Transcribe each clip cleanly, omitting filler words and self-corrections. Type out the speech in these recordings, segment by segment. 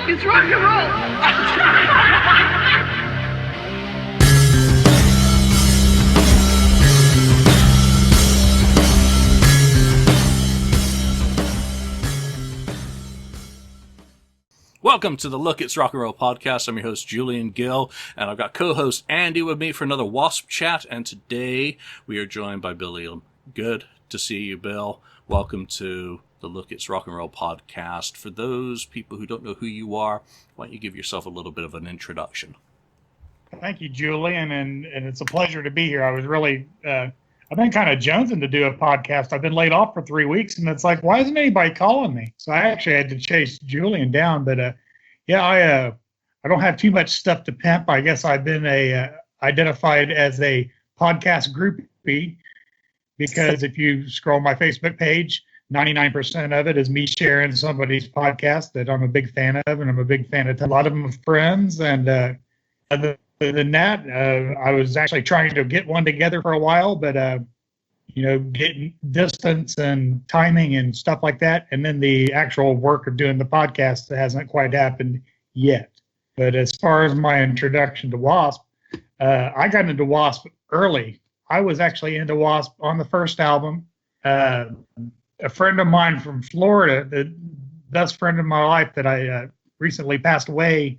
It's rock and roll. Welcome to the Look, It's Rock and Roll podcast. I'm your host, Julian Gill, and I've got co-host Andy with me for another W.A.S.P chat, and today we are joined by Bill Elam. Good to see you, Bill. Welcome to the Look, It's Rock and Roll podcast. For those people who don't know who you are, why don't you give yourself a little bit of an introduction? Thank you, Julian, and it's a pleasure to be here. I was really, I've been kind of jonesing to do a podcast. I've been laid off for 3 weeks, and it's like, why isn't anybody calling me? So I actually had to chase Julian down, but I don't have too much stuff to pimp. I guess I've been identified as a podcast groupie because if you scroll my Facebook page, 99% of it is me sharing somebody's podcast that I'm a big fan of, and I'm a big fan of a lot of them friends. And other than that, I was actually trying to get one together for a while, but getting distance and timing and stuff like that, and then the actual work of doing the podcast hasn't quite happened yet. But as far as my introduction to W.A.S.P, I got into W.A.S.P early. I was actually into W.A.S.P on the first album. A friend of mine from Florida, the best friend of my life that I recently passed away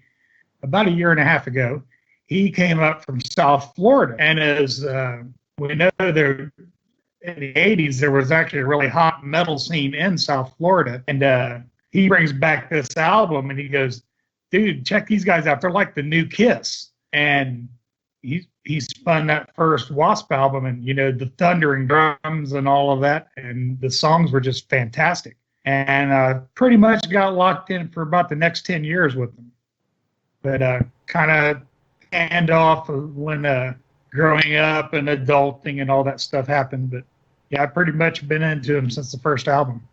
about a year and a half ago, he came up from South Florida. And as we know, there in the 80s, there was actually a really hot metal scene in South Florida. And he brings back this album and he goes, dude, check these guys out. They're like the new Kiss. And he spun that first W.A.S.P album and, the thundering drums and all of that. And the songs were just fantastic. And pretty much got locked in for about the next 10 years with them. But kind of hand off when growing up and adulting and all that stuff happened. But yeah, I've pretty much been into them since the first album.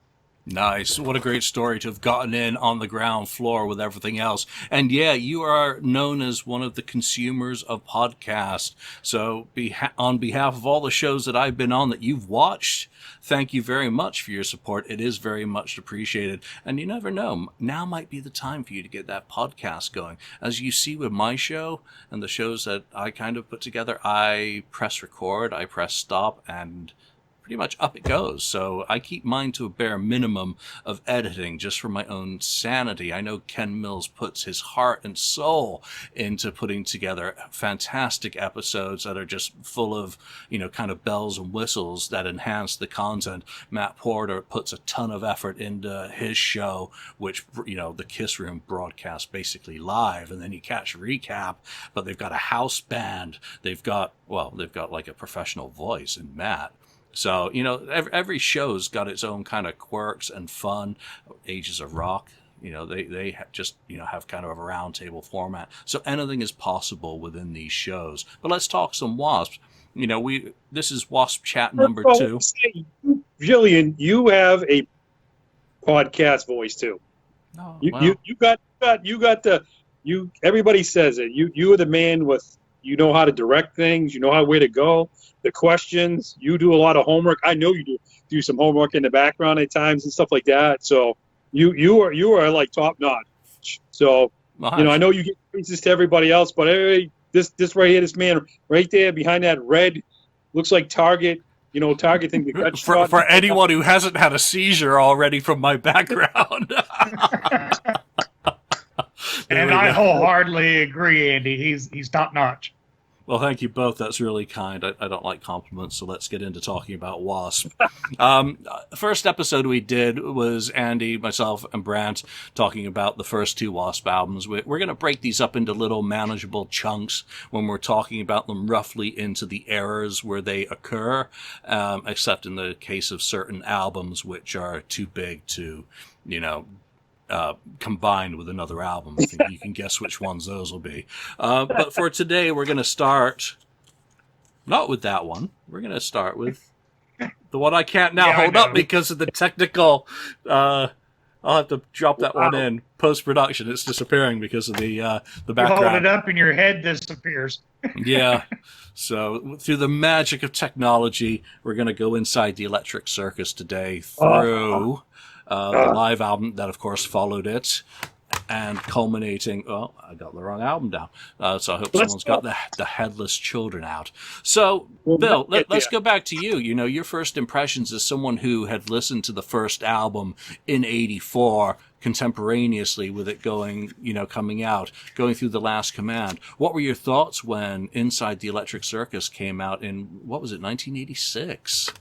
Nice. What a great story to have gotten in on the ground floor with everything else. And yeah, you are known as one of the consumers of podcasts. So on behalf of all the shows that I've been on that you've watched, thank you very much for your support. It is very much appreciated. And you never know, now might be the time for you to get that podcast going. As you see with my show and the shows that I kind of put together, I press record, I press stop, and pretty much up it goes. So I keep mine to a bare minimum of editing just for my own sanity. I know Ken Mills puts his heart and soul into putting together fantastic episodes that are just full of, kind of bells and whistles that enhance the content. Matt Porter puts a ton of effort into his show, which, the Kiss Room broadcast basically live, and then you catch a recap, but they've got a house band. They've got like a professional voice in Matt. So, every show's got its own kind of quirks and fun. Ages of Rock, they just, have kind of a round table format. So anything is possible within these shows. But let's talk some W.A.S.P. This is W.A.S.P chat number 2. Jillian, you have a podcast voice too. Oh, everybody says it. You are the man with, how to direct things, where to go, the questions, you do a lot of homework. I know you do some homework in the background at times and stuff like that. So you are like top notch. So, I know you get praises to everybody else, but hey, this right here, this man right there behind that red, looks like Target, Target thing. For anyone who hasn't had a seizure already from my background. And I wholeheartedly agree, Andy. He's top notch. Well, thank you both. That's really kind. I don't like compliments, so let's get into talking about W.A.S.P. First episode we did was Andy, myself, and Brant talking about the first 2 W.A.S.P albums. We're going to break these up into little manageable chunks when we're talking about them roughly into the eras where they occur, except in the case of certain albums which are too big to, combined with another album. I think you can guess which ones those will be. But for today, we're going to start not with that one. We're going to start with the one I can't now hold up because of the technical. I'll have to drop that one in post-production. It's disappearing because of the background. You hold it up and your head disappears. Yeah. So through the magic of technology, we're going to go inside the Electric Circus today through the live album that, of course, followed it. and culminating. Oh, I got the wrong album down. So I hope Let's someone's go. got the Headless Children out. So, Well, Bill, get let's there. go back to you. You know, your first impressions as someone who had listened to the first album in '84 contemporaneously with it coming out, going through The Last Command. What were your thoughts when Inside the Electric Circus came out in, what was it, 1986?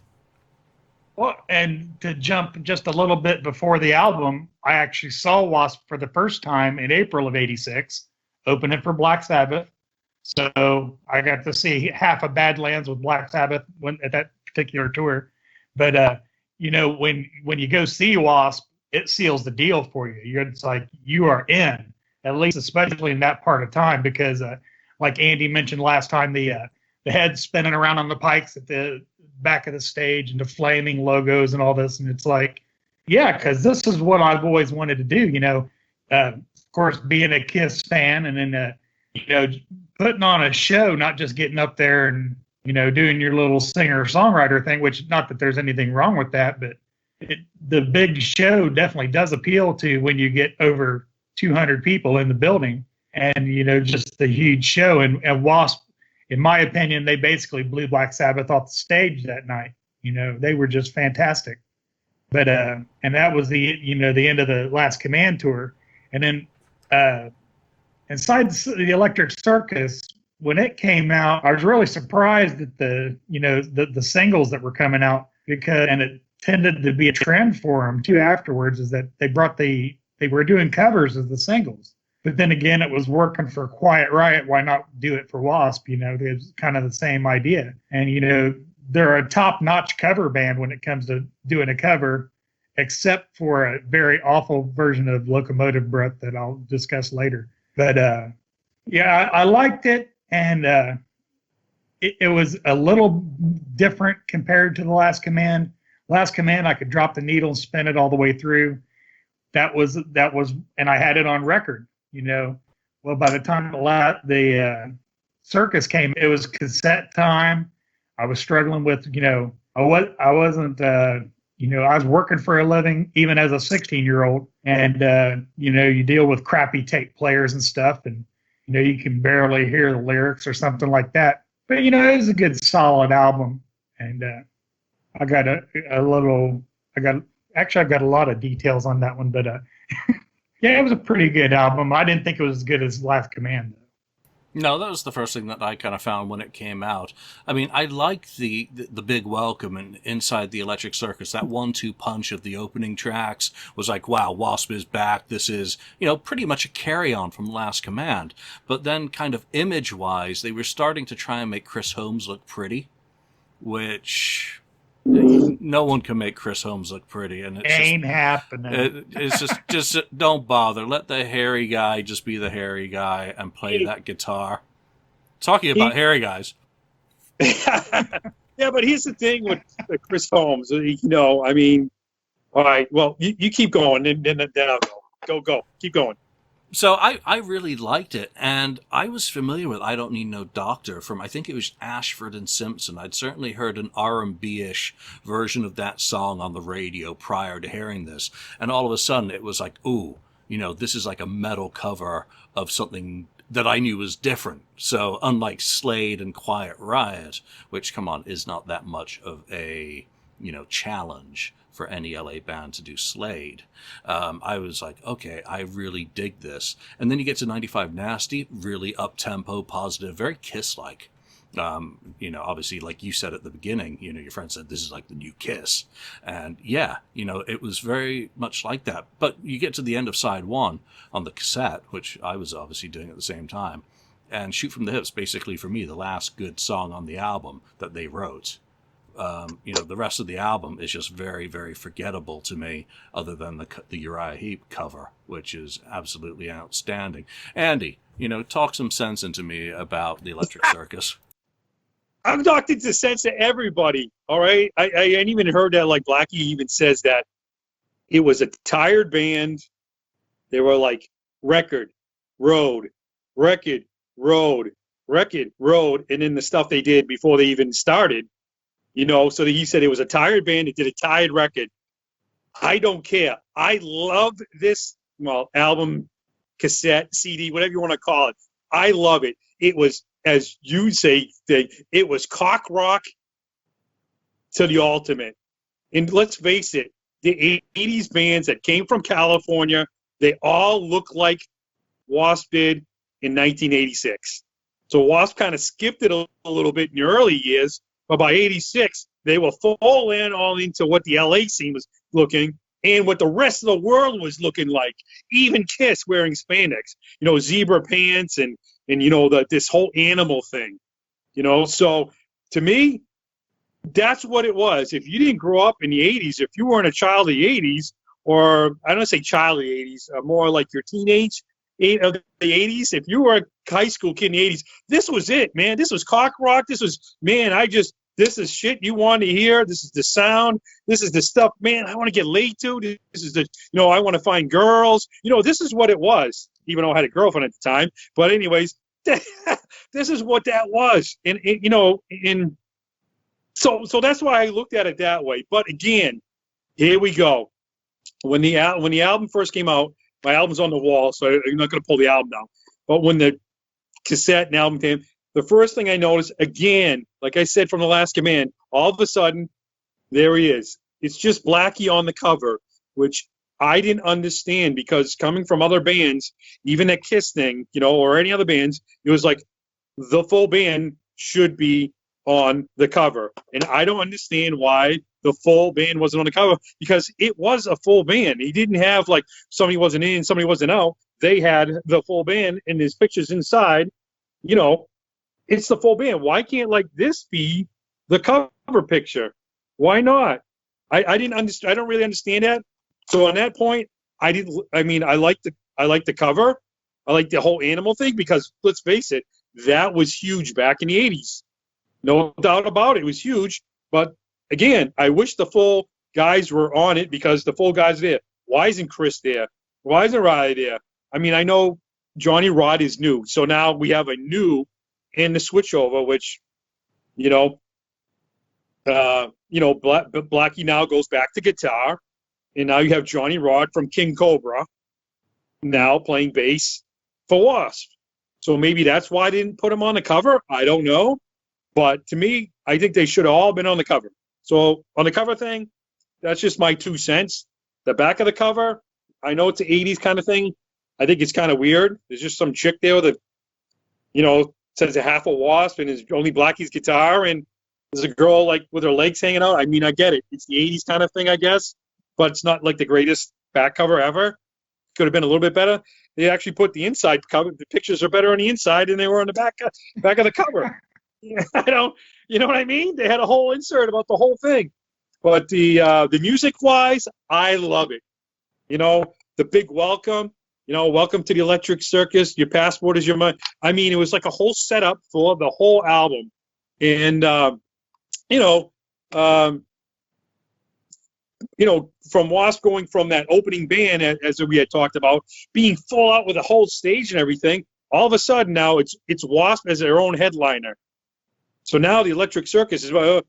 Well, and to jump just a little bit before the album, I actually saw W.A.S.P for the first time in April of '86, opening for Black Sabbath. So I got to see half of Badlands with Black Sabbath at that particular tour. But when you go see W.A.S.P, it seals the deal for you. It's like you are in, at least especially in that part of time, because like Andy mentioned last time, the head spinning around on the pikes at the back of the stage and the flaming logos and all this, and it's like, yeah, because this is what I've always wanted to do. Of course, being a Kiss fan, and then putting on a show, not just getting up there and doing your little singer-songwriter thing, which not that there's anything wrong with that, but the big show definitely does appeal to when you get over 200 people in the building, and just the huge show. And W.A.S.P, in my opinion, they basically blew Black Sabbath off the stage that night. They were just fantastic. But and that was the end of the Last Command tour. And then Inside the Electric Circus, when it came out, I was really surprised at the singles that were coming out, and it tended to be a trend for them too afterwards, is that they were doing covers of the singles. But then again, it was working for Quiet Riot. Why not do it for W.A.S.P? It was kind of the same idea. And they're a top-notch cover band when it comes to doing a cover, except for a very awful version of Locomotive Breath that I'll discuss later. But yeah, I liked it, and it was a little different compared to The Last Command. Last Command, I could drop the needle and spin it all the way through. That was, and I had it on record. Well, by the time the Circus came, it was cassette time. I was struggling with, I wasn't, I was working for a living even as a 16-year-old, and you deal with crappy tape players and stuff, and you can barely hear the lyrics or something like that. But it was a good, solid album, and I've got a lot of details on that one, but yeah, it was a pretty good album. I didn't think it was as good as Last Command, though. No, that was the first thing that I kind of found when it came out. I mean, I liked the big welcome and Inside the Electric Circus. That 1-2 punch of the opening tracks was like, wow, W.A.S.P is back. This is, pretty much a carry-on from Last Command. But then kind of image-wise, they were starting to try and make Chris Holmes look pretty, which no one can make Chris Holmes look pretty, and it's ain't happening. It's just don't bother. Let the hairy guy just be the hairy guy and play that guitar. Talking about hairy guys. Yeah, but here's the thing with Chris Holmes. I mean, all right. Well, you keep going, and then I'll go. Go. Keep going. So I really liked it, and I was familiar with I Don't Need No Doctor from, I think it was Ashford and Simpson. I'd certainly heard an R&B-ish version of that song on the radio prior to hearing this, and all of a sudden it was like, ooh, this is like a metal cover of something that I knew was different. So unlike Slade and Quiet Riot, which, come on, is not that much of a, challenge for any LA band to do Slade. I was like, okay, I really dig this. And then you get to 95 Nasty, really up-tempo, positive, very Kiss-like. Obviously, like you said at the beginning, your friend said this is like the new Kiss. And yeah, it was very much like that. But you get to the end of side one on the cassette, which I was obviously doing at the same time, and Shoot From the Hips, basically for me, the last good song on the album that they wrote. The rest of the album is just very, very forgettable to me, other than the Uriah Heep cover, which is absolutely outstanding. Andy, talk some sense into me about the Electric Circus. I've talked into sense to everybody. All right, I ain't even heard that. Like Blackie even says that it was a tired band. They were like record, road, record, road, record, road, and then the stuff they did before they even started. So he said it was a tired band. It did a tired record. I don't care. I love this album cassette, CD, whatever you want to call it. I love it. It was, as you say, it was cock rock to the ultimate. And let's face it, the 80s bands that came from California, they all look like W.A.S.P did in 1986. So W.A.S.P kind of skipped it a little bit in the early years, but by 86, they were full in all into what the LA scene was looking and what the rest of the world was looking like. Even Kiss wearing spandex, zebra pants and this whole animal thing, So to me, that's what it was. If you didn't grow up in the 80s, if you weren't a child of the 80s, or I don't say child of the 80s, more like your teenage of the 80s, if you were a high school kid in the 80s, this was it, man. This was cock rock. This was, man, this is shit you want to hear. This is the sound. This is the stuff, man, I want to get laid to. This is I want to find girls. This is what it was, even though I had a girlfriend at the time. But anyways, this is what that was. And so that's why I looked at it that way. But again, here we go. When the album first came out, my album's on the wall, so I'm not going to pull the album down. But when the cassette and album came, the first thing I noticed, again, like I said from The Last Command, all of a sudden, there he is. It's just Blackie on the cover, which I didn't understand because coming from other bands, even that Kiss thing, or any other bands, it was like the full band should be on the cover. And I don't understand why the full band wasn't on the cover, because it was a full band. He didn't have like somebody wasn't in, somebody wasn't out. They had the full band and his pictures inside. It's the full band. Why can't like this be the cover picture? Why not? I didn't understand. I don't really understand that. So on that point, I like the cover. I like the whole animal thing because let's face it, that was huge back in the 80s. No doubt about it. It was huge. But again, I wish the full guys were on it because the full guys are there. Why isn't Chris there? Why isn't Riley there? I know Johnny Rod is new. So now we have a new in the switchover, which, Blackie now goes back to guitar. And now you have Johnny Rod from King Cobra now playing bass for W.A.S.P. So maybe that's why I didn't put him on the cover. I don't know. But to me, I think they should have all been on the cover. So on the cover thing, that's just my 2 cents. The back of the cover, I know it's an 80s kind of thing. I think it's kind of weird. There's just some chick there that, says a half a W.A.S.P. and is only Blackie's guitar. And there's a girl like with her legs hanging out. I get it. It's the 80s kind of thing, I guess. But it's not like the greatest back cover ever. Could have been a little bit better. They actually put the inside cover. The pictures are better on the inside than they were on the back of the cover. You know what I mean? They had a whole insert about the whole thing. But the music-wise, I love it. The big welcome. Welcome to the Electric Circus. Your passport is your money. It was like a whole setup for the whole album. And, from W.A.S.P going from that opening band, as we had talked about, being full out with a whole stage and everything, all of a sudden now it's W.A.S.P as their own headliner. So now the Electric Circus is W.A.S.P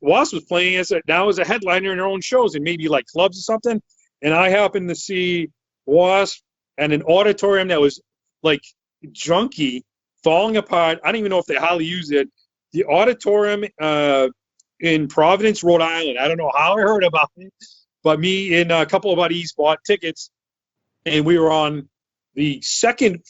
was playing as a headliner in their own shows and maybe like clubs or something. And I happened to see W.A.S.P and an auditorium that was like junky, falling apart. I don't even know if they hardly used it. The auditorium in Providence, Rhode Island. I don't know how I heard about it, but me and a couple of buddies bought tickets, and we were on the second.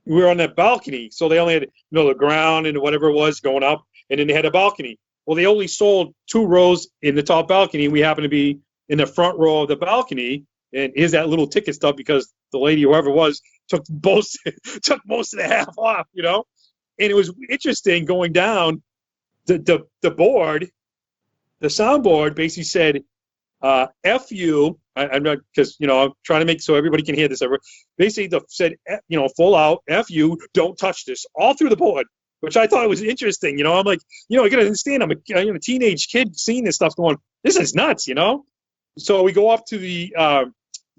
We were on that balcony, so they only had the ground and whatever it was going up, and then they had a balcony. Well, they only sold 2 rows in the top balcony, and we happened to be in the front row of the balcony. And here's that little ticket stuff because the lady, whoever it was, took most of the half off, And it was interesting going down. The board, the soundboard basically said, F you. I'm not, because, I'm trying to make so everybody can hear this. Basically said, full out, F you, don't touch this, all through the board, which I thought was interesting. I'm like, I got to understand, I'm a teenage kid seeing this stuff going, this is nuts, So we go up to the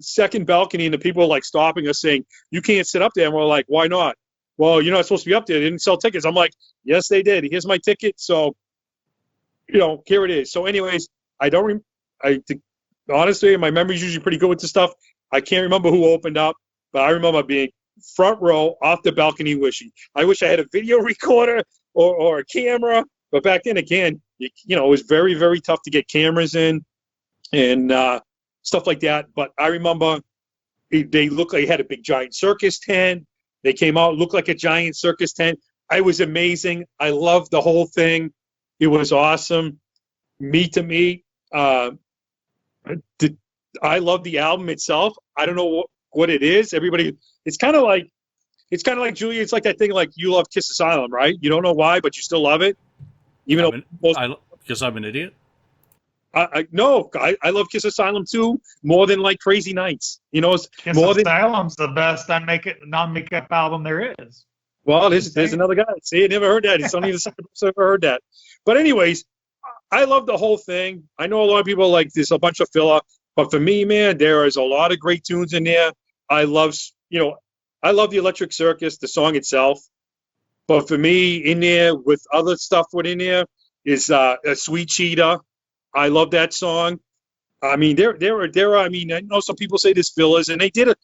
second balcony and the people are like stopping us saying, you can't sit up there. And we're like, why not? Well, you're not supposed to be up there. They didn't sell tickets. I'm like, yes, they did. Here's my ticket. So, here it is. So anyways, honestly, my memory's usually pretty good with this stuff. I can't remember who opened up. but I remember being front row off the balcony wishing. I wish I had a video recorder or a camera. But back then, again, it was very, very tough to get cameras in and stuff like that. But I remember they looked like they had a big giant circus tent. They came out, looked like a giant circus tent. It was amazing. I loved the whole thing. It was awesome. Meet to Meet. I love the album itself. I don't know what it is. Everybody, it's kind of like Julia. It's like that thing like you love Kiss Asylum, right? You don't know why, but you still love it, even because I'm an idiot. I love Kiss Asylum too, more than like Crazy Nights. It's Kiss more than Asylum's the best non-makeup album there is. Well, there's another guy. See, I never heard that. It's only the second person I've ever heard that. But anyways, I love the whole thing. I know a lot of people like there's a bunch of filler, but for me, man, there is a lot of great tunes in there. I love the Electric Circus, the song itself. But for me, in there with other stuff in there is a Sweet Cheetah. I love that song. I mean, there are. I mean, I know some people say there's fillers, and they did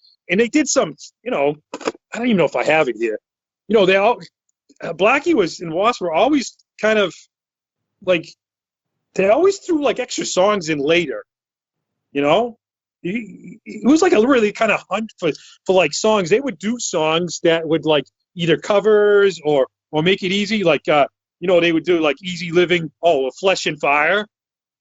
some. I don't even know if I have it here. They all Blackie was and W.A.S.P were always kind of like they always threw like extra songs in later. It was like a really kind of hunt for like songs. They would do songs that would like either covers or make it easy. Like they would do like Easy Living. Oh, Flesh and Fire. You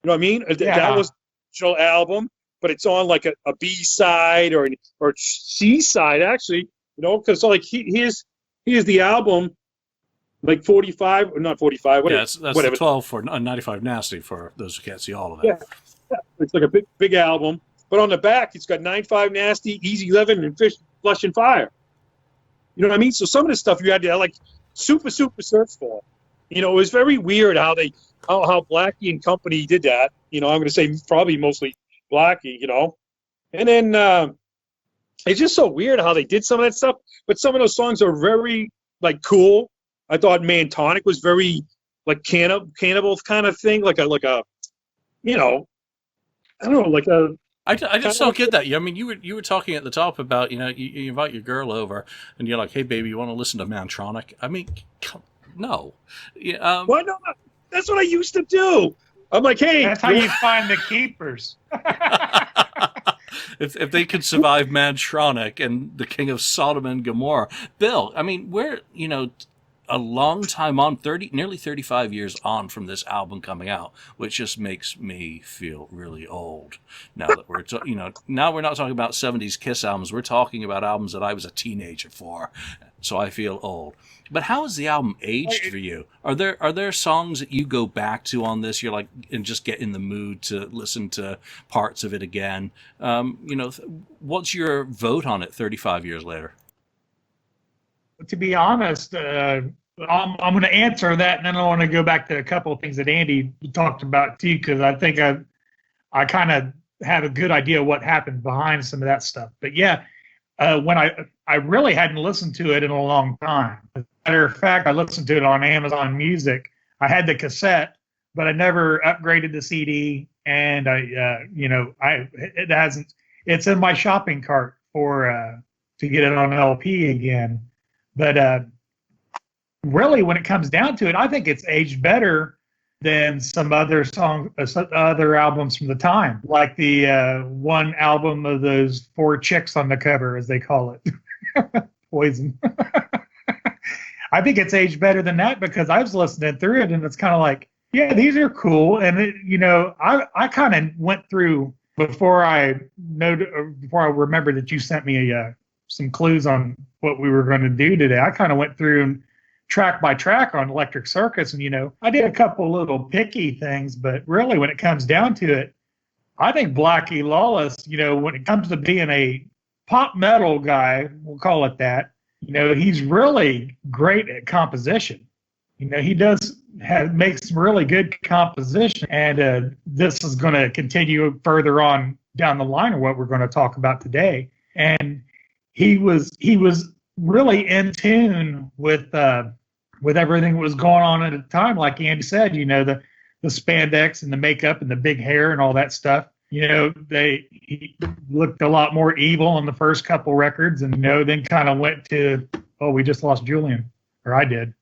know what I mean? Yeah. That was the original album, but it's on like a B side or C side actually. Because like here's the album, like 45 or not 45. Whatever, that's whatever. the 12 for 95 Nasty for those who can't see all of that. Yeah. It's like a big album, but on the back it's got 95 Nasty, Easy Living, and Flesh and Fire. You know what I mean? So some of the stuff you had to like super search for. It was very weird how Blackie and company did that. I'm going to say probably mostly Blackie. And then it's just so weird how they did some of that stuff. But some of those songs are very like cool. I thought Man Tonic was very like cannibal kind of thing, like a I don't know, like a. I just don't get that. I mean, you were talking at the top about you invite your girl over and you're like, hey baby, you want to listen to Mantronic? I mean, no. Yeah. Why not? That's what I used to do. I'm like, hey. That's how you find the keepers. If they could survive Mantronic and the King of Sodom and Gomorrah, Bill. I mean, we're a long time on, nearly 35 years on from this album coming out, which just makes me feel really old. Now that we're now we're not talking about 70s Kiss albums. We're talking about albums that I was a teenager for, so I feel old. But how has the album aged for you? Are there songs that you go back to on this? You're like, and just get in the mood to listen to parts of it again. What's your vote on it 35 years later? To be honest, I'm going to answer that, and then I want to go back to a couple of things that Andy talked about too, because I think I kind of have a good idea what happened behind some of that stuff. But yeah, when I really hadn't listened to it in a long time. As a matter of fact, I listened to it on Amazon Music. I had the cassette, but I never upgraded the CD, and it's in my shopping cart to get it on LP again. But really, when it comes down to it, I think it's aged better than some other other albums from the time, like the one album of those 4 chicks on the cover, as they call it, Poison. I think it's aged better than that because I was listening through it, and it's kind of like, yeah, these are cool. And I kind of went through before I remembered that you sent me some clues on what we were going to do today. I kind of went through and track by track on Electric Circus, and I did a couple little picky things, but really when it comes down to it, I think Blackie Lawless, when it comes to being a pop metal guy, we'll call it that, he's really great at composition. He makes really good composition, and this is going to continue further on down the line of what we're going to talk about today. And he was really in tune with everything that was going on at the time. Like Andy said, the spandex and the makeup and the big hair and all that stuff. he looked a lot more evil on the first couple records, and then kind of went to, oh, we just lost Julian, or I did.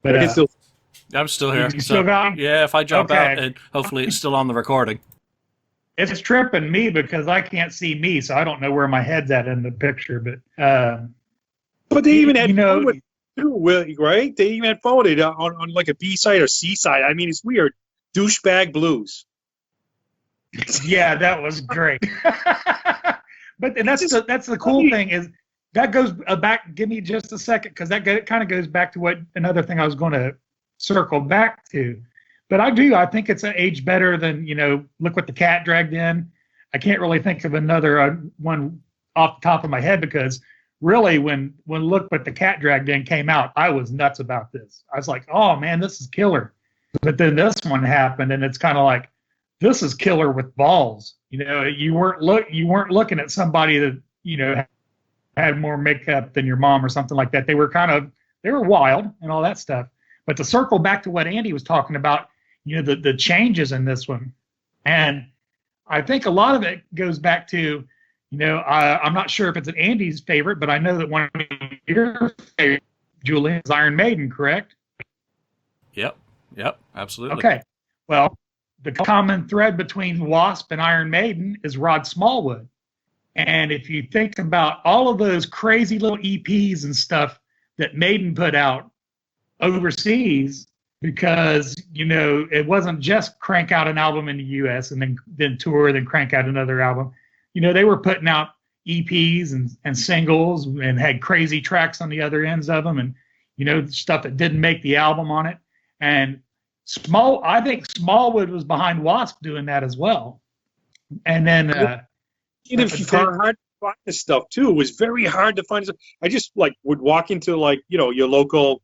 But I'm still here. you still got me? Yeah, if I jump out, Okay. and hopefully it's still on the recording. It's tripping me because I can't see me, so I don't know where my head's at in the picture. But they even had you know, fun with it too, right? They even had fun with it on like a B side or C side. I mean, it's weird. Douchebag blues. yeah, that was great. But that's the cool thing is that goes back. Give me just a second, because that kind of goes back to what another thing I was going to circle back to. But I think it's an age better than, Look What the Cat Dragged In. I can't really think of another one off the top of my head, because really when Look What the Cat Dragged In came out, I was nuts about this. I was like, oh man, this is killer. But then this one happened, and it's kind of like, this is killer with balls. You weren't looking at somebody that, had more makeup than your mom or something like that. They were wild and all that stuff. But to circle back to what Andy was talking about, the changes in this one. And I think a lot of it goes back to, I'm not sure if it's an Andy's favorite, but I know that one of your favorites, Julian, is Iron Maiden, correct? Yep, absolutely. Okay. Well, the common thread between W.A.S.P and Iron Maiden is Rod Smallwood. And if you think about all of those crazy little EPs and stuff that Maiden put out overseas, because it wasn't just crank out an album in the US and then tour, then crank out another album. They were putting out EPs and singles, and had crazy tracks on the other ends of them, and stuff that didn't make the album on it. And I think Smallwood was behind W.A.S.P doing that as well. And then if you found hard to find this stuff too, it was very hard to find stuff. I just would walk into your local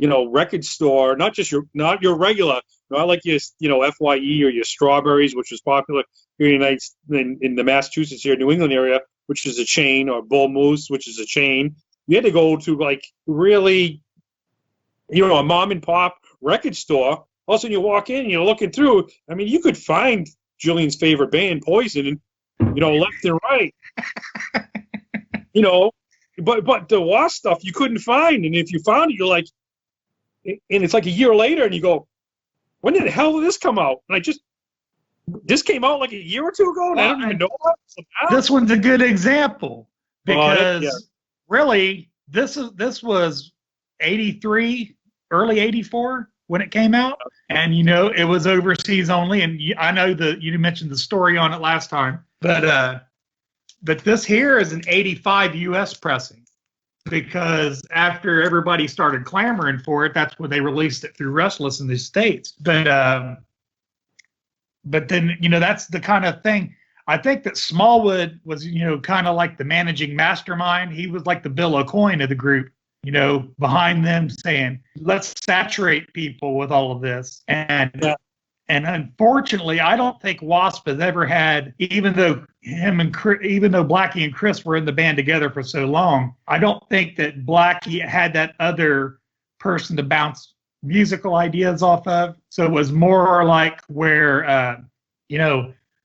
record store, not your regular, not like your FYE or your Strawberries, which was popular here in the Massachusetts here, New England area, which is a chain, or Bull Moose, which is a chain. You had to go to really, a mom and pop record store. All of a sudden you walk in, you're looking through. I mean, you could find Julian's favorite band, Poison, and left and right. But the W.A.S.P stuff you couldn't find, and if you found it, you're like. And it's like a year later, and you go, when the hell did this come out? And this came out like a year or two ago, and I don't even know what. This one's a good example, because really, this was 83, early 84 when it came out, and it was overseas only. And I know that you mentioned the story on it last time, but this here is an 85 U.S. pressing. Because after everybody started clamoring for it, that's when they released it through Restless in the States. But then, that's the kind of thing. I think that Smallwood was, kind of like the managing mastermind. He was like the Bill O'Coin of the group, behind them, saying, let's saturate people with all of this. And unfortunately, I don't think W.A.S.P has ever had, even though Blackie and Chris were in the band together for so long, I don't think that Blackie had that other person to bounce musical ideas off of. So it was more like where,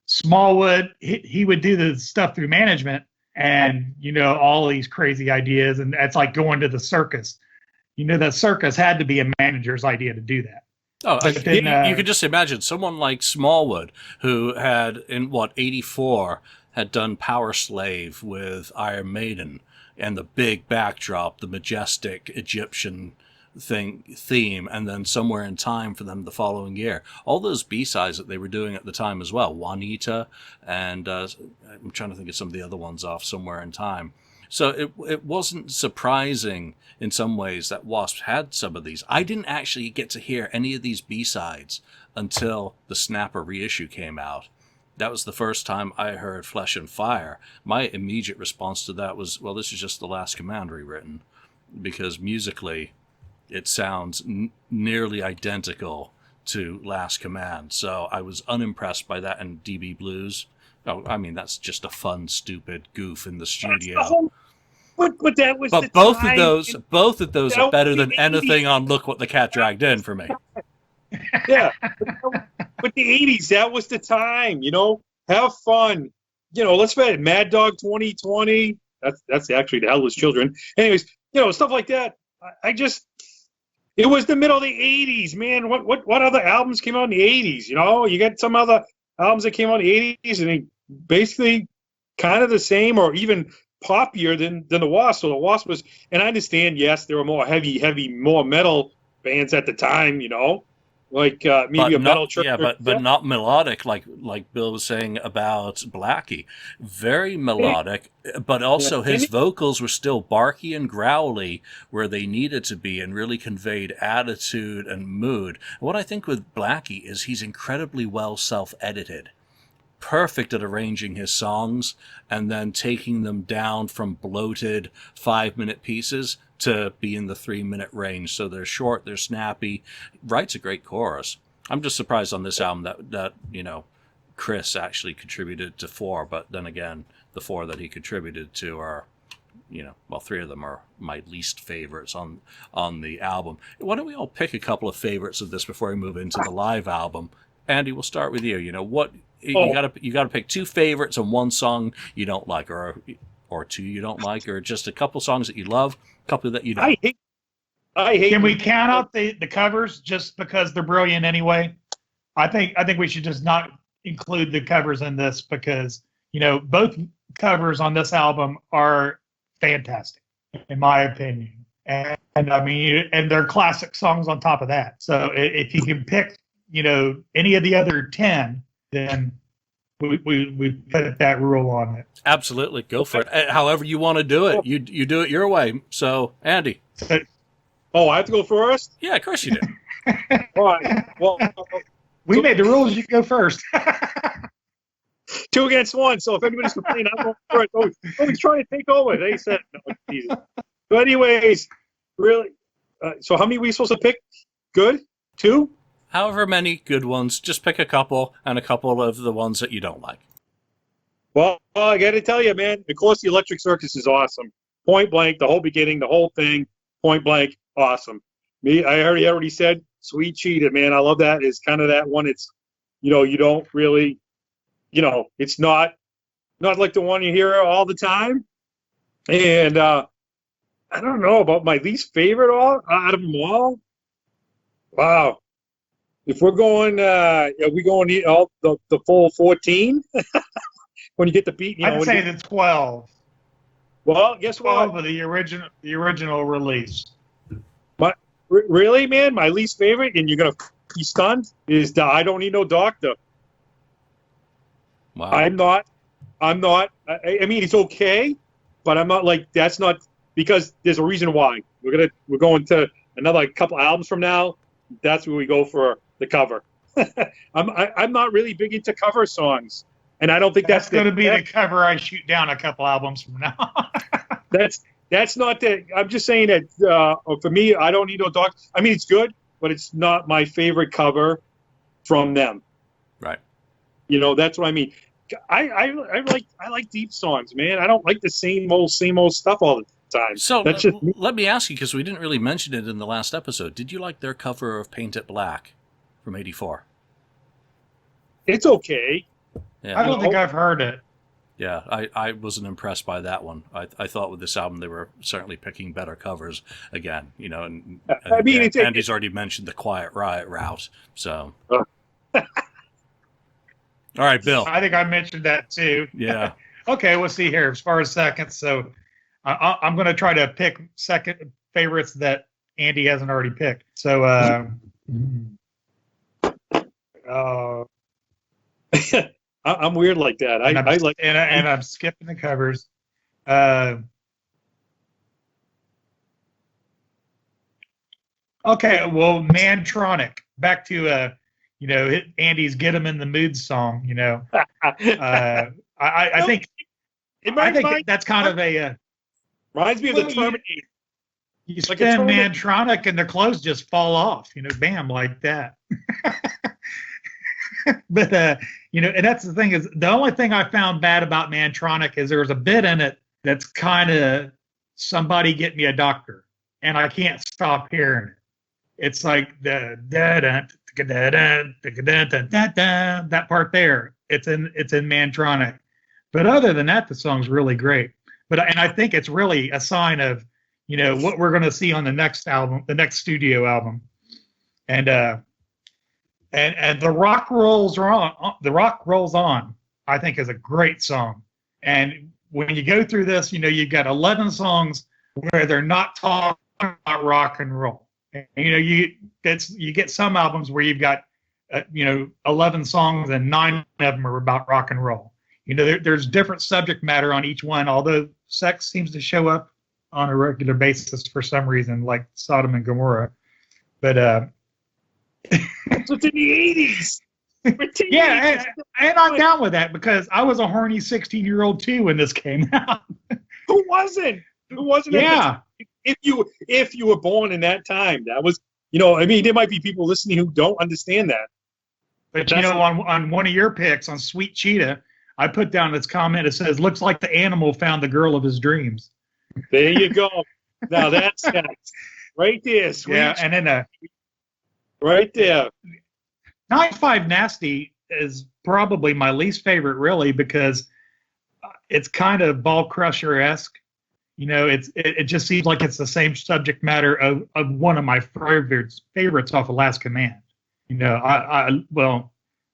Smallwood, he would do the stuff through management, and, all these crazy ideas. And that's like going to the Circus. The Circus had to be a manager's idea to do that. Oh, then, you could just imagine someone like Smallwood, who had, in 84, had done Power Slave with Iron Maiden, and the big backdrop, the majestic Egyptian theme, and then Somewhere in Time for them the following year. All those B-sides that they were doing at the time as well, Juanita, and I'm trying to think of some of the other ones off Somewhere in Time. So it wasn't surprising in some ways that W.A.S.P had some of these. I didn't actually get to hear any of these B-sides until the Snapper reissue came out. That was the first time I heard Flesh and Fire. My immediate response to that was, well, this is just The Last Command rewritten, because musically it sounds nearly identical to Last Command. So I was unimpressed by that, and DB Blues. Oh, I mean, that's just a fun, stupid goof in the studio. But that was. But both of those are better than anything on Look What the Cat Dragged In for me. Yeah, but the 80s, that was the time, have fun. Let's bet Mad Dog 2020. That's actually the Headless Children. Anyways, stuff like that. It was the middle of the 80s, man. What other albums came out in the 80s? You got some other albums that came out in the 80s and they basically kind of the same or even poppier than the W.A.S.P. So the W.A.S.P. was, and I understand, yes, there were more heavy, more metal bands at the time, like maybe a metal church. Yeah, but not melodic, like Bill was saying about Blackie. Very melodic, but also his vocals were still barky and growly where they needed to be and really conveyed attitude and mood. What I think with Blackie is he's incredibly well self-edited. Perfect at arranging his songs and then taking them down from bloated 5-minute pieces to be in the 3-minute range. So they're short, they're snappy. Writes a great chorus. I'm just surprised on this album that Chris actually contributed to 4, but then again, the 4 that he contributed to are, 3 of them are my least favorites on the album. Why don't we all pick a couple of favorites of this before we move into the live album? Andy, we'll start with you. You gotta pick 2 favorites and 1 song you don't like, or 2 you don't like, or just a couple songs that you love, a couple that you don't. I hate. Can we count out the covers just because they're brilliant anyway? I think we should just not include the covers in this because both covers on this album are fantastic in my opinion, and I mean, and they're classic songs on top of that. So if you can pick any of the other 10. Then we put that rule on it. Absolutely, go for it. However you want to do it, you do it your way. So, Andy. I have to go first? Yeah, of course you do. All right. Well, we made the rules. You go first. 2 against 1. So if anybody's complaining, I'm going first. Oh, he's trying to take over. They said no. Jesus. So, anyways, really. So how many are we supposed to pick? Good? 2? However many good ones, just pick a couple and a couple of the ones that you don't like. Well, I got to tell you, man, of course, the Electric Circus is awesome. Point blank, the whole beginning, the whole thing, point blank, awesome. I already said, Sweet Cheetah, man. I love that. It's kind of that one. It's, you don't really, it's not like the one you hear all the time. And I don't know about my least favorite out of them all. Wow. If we're going, are we going all the full 14? When you get the beat, I'd say the 12. Well, guess 12 what? of the original release. But really, man, my least favorite, and you're gonna be stunned, is the I Don't Need No Doctor. Wow. I'm not. I mean, it's okay, but I'm not like that's not because there's a reason why. We're going to another couple albums from now. That's where we go for the cover. I'm not really big into cover songs, and I don't think that's going to be the cover I shoot down a couple albums from now. that's not the. I'm just saying that for me, I Don't Need No Doctor. I mean, it's good, but it's not my favorite cover from them. Right. That's what I mean. I like deep songs, man. I don't like the same old stuff all the time. So that's just let me ask you, because we didn't really mention it in the last episode. Did you like their cover of Paint It Black from '84? It's okay. Yeah. I don't think I've heard it. Yeah, I wasn't impressed by that one. I thought with this album they were certainly picking better covers again. And I mean, Andy's already mentioned the Quiet Riot route. So, all right, Bill. I think I mentioned that too. Yeah. Okay, we'll see here as far as seconds. So I'm going to try to pick second favorites that Andy hasn't already picked. So, I'm weird like that. I like, and I'm skipping the covers. Okay, well, Mantronic. Back to Andy's "Get 'Em in the Mood" song. I think that's kind of a reminds me of the Terminator. You spin Mantronic and the clothes just fall off. Bam, like that. But and that's the thing is the only thing I found bad about Mantronic is there's a bit in it that's kind of somebody get me a doctor, and I can't stop hearing it. It's like the that part there. It's in Mantronic. But other than that, the song's really great. And I think it's really a sign of, what we're going to see on the next album, the next studio album. And the rock rolls on. The rock rolls on. I think is a great song. And when you go through this, you've got 11 songs where they're not talking about rock and roll. And, you get some albums where you've got 11 songs and 9 of them are about rock and roll. There's different subject matter on each one, although sex seems to show up on a regular basis for some reason, like Sodom and Gomorrah. But it's in the 80s. Yeah, and I'm down with that because I was a horny 16-year-old too when this came out. Who wasn't? Yeah. If you were born in that time, that was, there might be people listening who don't understand that. But on one of your picks on Sweet Cheetah, I put down this comment. It says, "Looks like the animal found the girl of his dreams." There you go. Now that's right there. Sweet. Yeah, and then right there. 95 Nasty is probably my least favorite, really, because it's kind of Ball Crusher-esque. It just seems like it's the same subject matter of one of my favorites off of Last Command. The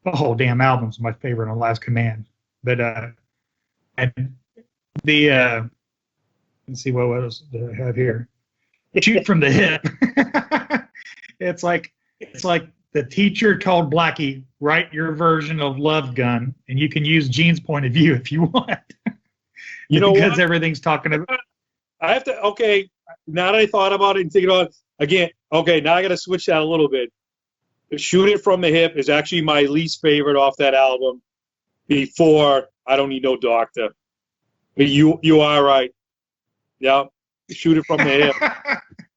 whole damn album's my favorite on Last Command. But and the let's see what else do I have here. Shoot from the hip. It's like the teacher told Blackie, write your version of Love Gun, and you can use Gene's point of view if you want. Because what? Everything's talking about. I have to, okay, now that I thought about it and thinking about it, again, okay, now I got to switch that a little bit. Shoot It From the Hip is actually my least favorite off that album before I Don't Need No Doctor. But you are right. Yeah, Shoot It From the Hip.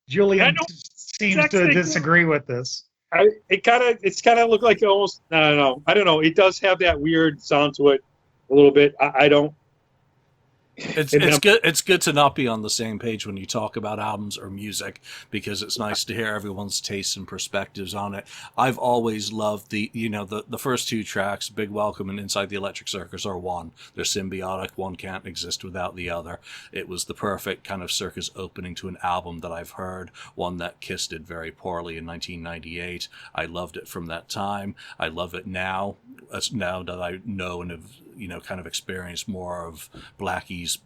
Julian seems to disagree with this. It's kind of look like almost, I don't know. It does have that weird sound to it a little bit. I don't. It's good. It's good to not be on the same page when you talk about albums or music, because it's nice to hear everyone's tastes and perspectives on it. I've always loved the first 2 tracks, Big Welcome and Inside the Electric Circus, are one. They're symbiotic. One can't exist without the other. It was the perfect kind of Circus opening to an album that I've heard, one that Kiss did very poorly in 1998. I loved it from that time. I love it now. Now that I know and have kind of experienced more of Blackie's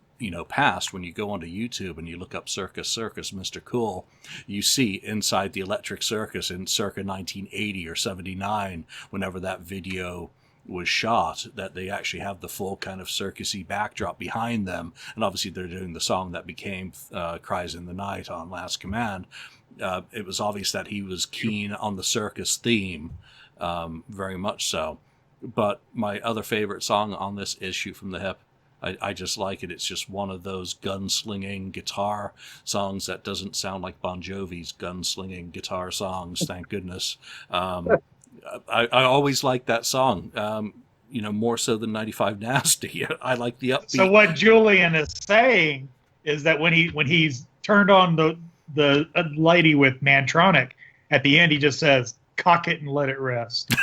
past. When you go onto YouTube and you look up Circus, Mr. Cool, you see Inside the Electric Circus in circa 1980 or 79, whenever that video was shot, that they actually have the full kind of circusy backdrop behind them. And obviously they're doing the song that became Cries in the Night on Last Command. It was obvious that he was keen on the circus theme, very much so. But my other favorite song on this is Shoot From the Hip. I just like it. It's just one of those gunslinging guitar songs that doesn't sound like Bon Jovi's gunslinging guitar songs, thank goodness. I always like that song, more so than 95 Nasty. I like the upbeat. So what Julian is saying is that when he's turned on the lady with Mantronic, at the end he just says, "Cock it and let it rest."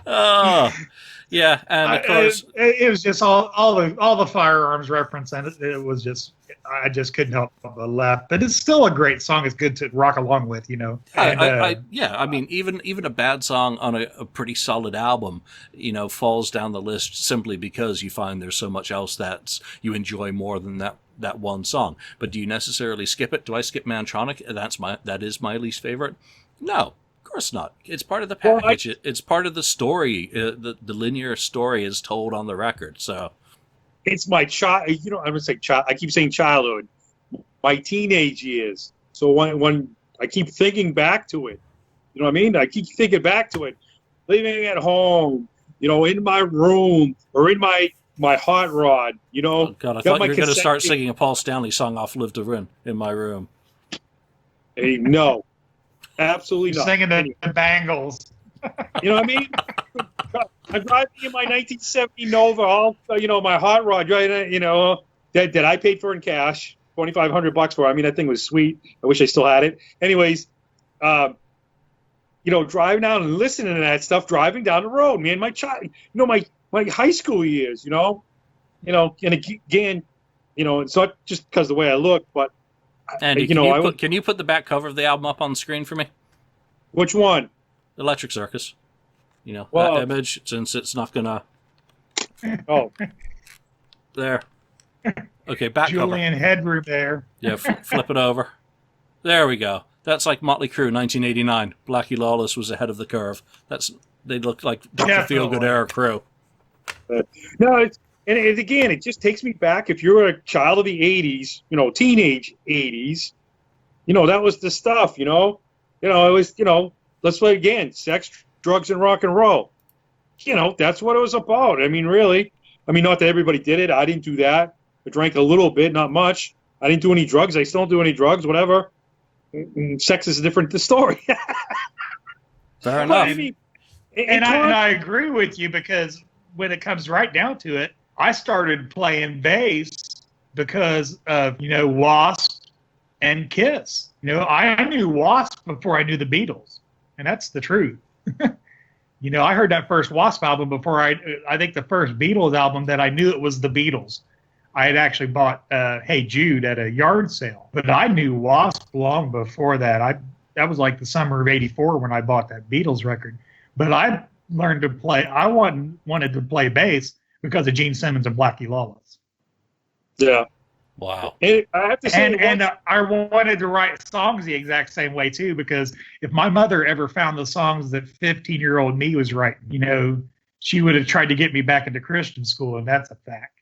Oh, yeah, and of course it was just all the firearms reference, and it was just, I just couldn't help but laugh. But it's still a great song. It's good to rock along with, And, I mean, even a bad song on a pretty solid album, falls down the list simply because you find there's so much else that you enjoy more than that one song. But do you necessarily skip it? Do I skip Mantronic? That is my least favorite. No. Of course not. It's part of the package. It's part of the story. The linear story is told on the record. So it's my child. I'm gonna say child. I keep saying childhood, my teenage years. So when I keep thinking back to it, you know what I mean? I keep thinking back to it, living at home, in my room or in my hot rod. Oh God, I thought you were going to start singing a Paul Stanley song off "Live to Win" in my room. Hey, no. Absolutely not. Singing the Bangles. You know what I mean? I'm driving in my 1970 Nova, all my hot rod, right? That I paid for in cash, $2,500 for. I mean, that thing was sweet. I wish I still had it. Anyways, driving down and listening to that stuff, driving down the road, man. My my high school years, and again, it's not just because of the way I look, but Andy, can you put the back cover of the album up on the screen for me? Which one? Electric Circus. Well, that image, since it's not gonna. Oh, there. Okay, back Julian cover. Headroom there. Yeah, flip it over. There we go. That's like Motley Crue, 1989. Blackie Lawless was ahead of the curve. They look like Dr. Definitely. Feelgood era crew. no, again, it just takes me back. If you're a child of the '80s, teenage '80s, that was the stuff. It was, let's play again, sex, drugs, and rock and roll. That's what it was about. I mean, really. I mean, not that everybody did it. I didn't do that. I drank a little bit, not much. I didn't do any drugs. I still don't do any drugs, whatever. Sex is a different story. Fair enough. I mean, and I agree with you, because when it comes right down to it, I started playing bass because of, W.A.S.P. and Kiss. I knew W.A.S.P. before I knew the Beatles, and that's the truth. I heard that first W.A.S.P. album before I think the first Beatles album that I knew it was the Beatles. I had actually bought Hey Jude at a yard sale, but I knew W.A.S.P. long before that. That was like the summer of '84 when I bought that Beatles record. But I learned to play. I wanted to play bass because of Gene Simmons and Blackie Lawless. Yeah. Wow. And I have to say, and I wanted to write songs the exact same way too, because if my mother ever found the songs that 15-year-old me was writing, she would have tried to get me back into Christian school, and that's a fact.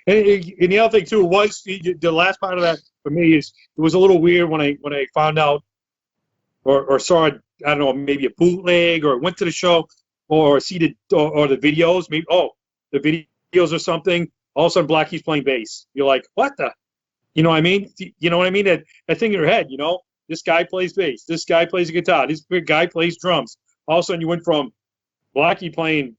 And the other thing too was the last part of that for me is it was a little weird when I found out or saw, I don't know, maybe a bootleg, or went to the show or see the videos, maybe the videos or something. All of a sudden, Blackie's playing bass. You're like, what the? You know what I mean? You know what I mean? That thing in your head, this guy plays bass. This guy plays a guitar. This guy plays drums. All of a sudden, you went from Blackie playing,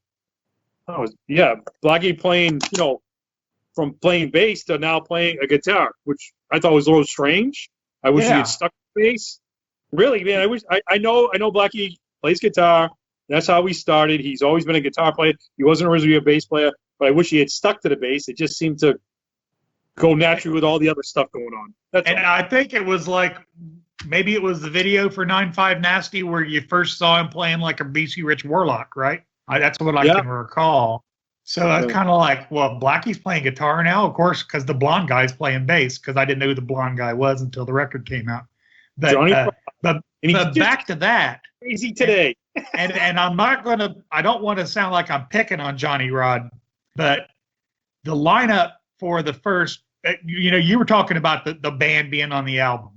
from playing bass to now playing a guitar, which I thought was a little strange. I wish he had stuck with bass. Really, man, I know Blackie plays guitar. That's how he started. He's always been a guitar player. He wasn't originally a bass player, but I wish he had stuck to the bass. It just seemed to go naturally with all the other stuff going on. I think it was maybe it was the video for 9-5 Nasty where you first saw him playing like a BC Rich Warlock, right? That's what I can recall. So I was kind of like, well, Blackie's playing guitar now, of course, because the blonde guy's playing bass, because I didn't know who the blonde guy was until the record came out. But back to that. Crazy today. and I don't want to sound like I'm picking on Johnny Rod, but the lineup for the first, you were talking about the band being on the album.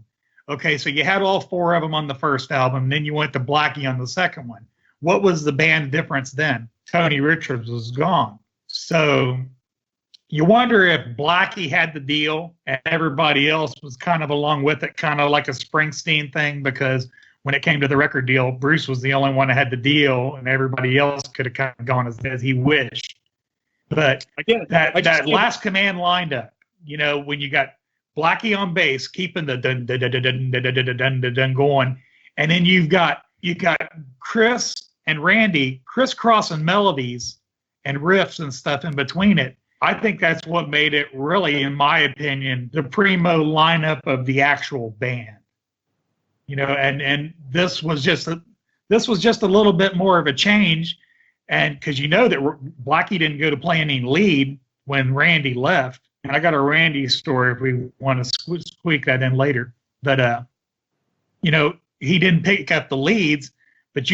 Okay, so you had all four of them on the first album, then you went to Blackie on the second one. What was the band difference then? Tony Richards was gone. So you wonder if Blackie had the deal and everybody else was kind of along with it, kind of like a Springsteen thing, because when it came to the record deal, Bruce was the only one that had the deal, and everybody else could have kind of gone as he wished. But again, that last command lined up, when you got Blackie on bass, keeping the dun dun dun dun dun dun dun dun dun dun going, and then you've got Chris and Randy crisscrossing melodies and riffs and stuff in between it. I think that's what made it really, in my opinion, the primo lineup of the actual band. And this was just a little bit more of a change, and because that Blackie didn't go to play any lead when Randy left. And I got a Randy story if we want to squeak that in later. But he didn't pick up the leads. But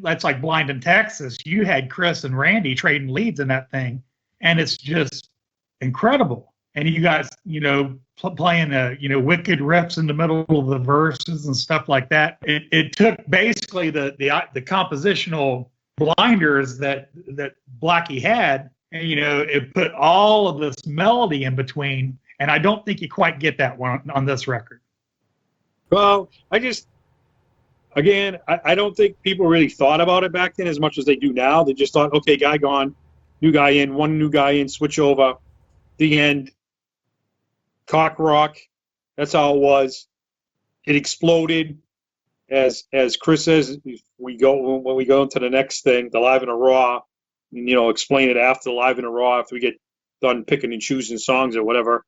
that's like Blind in Texas. You had Chris and Randy trading leads in that thing, and it's just incredible. And you guys, playing wicked riffs in the middle of the verses and stuff like that. It took basically the compositional blinders that Blackie had, and it put all of this melody in between. And I don't think you quite get that one on this record. Well, Again, I don't think people really thought about it back then as much as they do now. They just thought, okay, guy gone, new guy in, one new guy in, switch over, the end, cock rock. That's how it was. It exploded. as Chris says, if we go when we go into the next thing, the live and a raw, and, explain it after the live and a raw after we get done picking and choosing songs or whatever.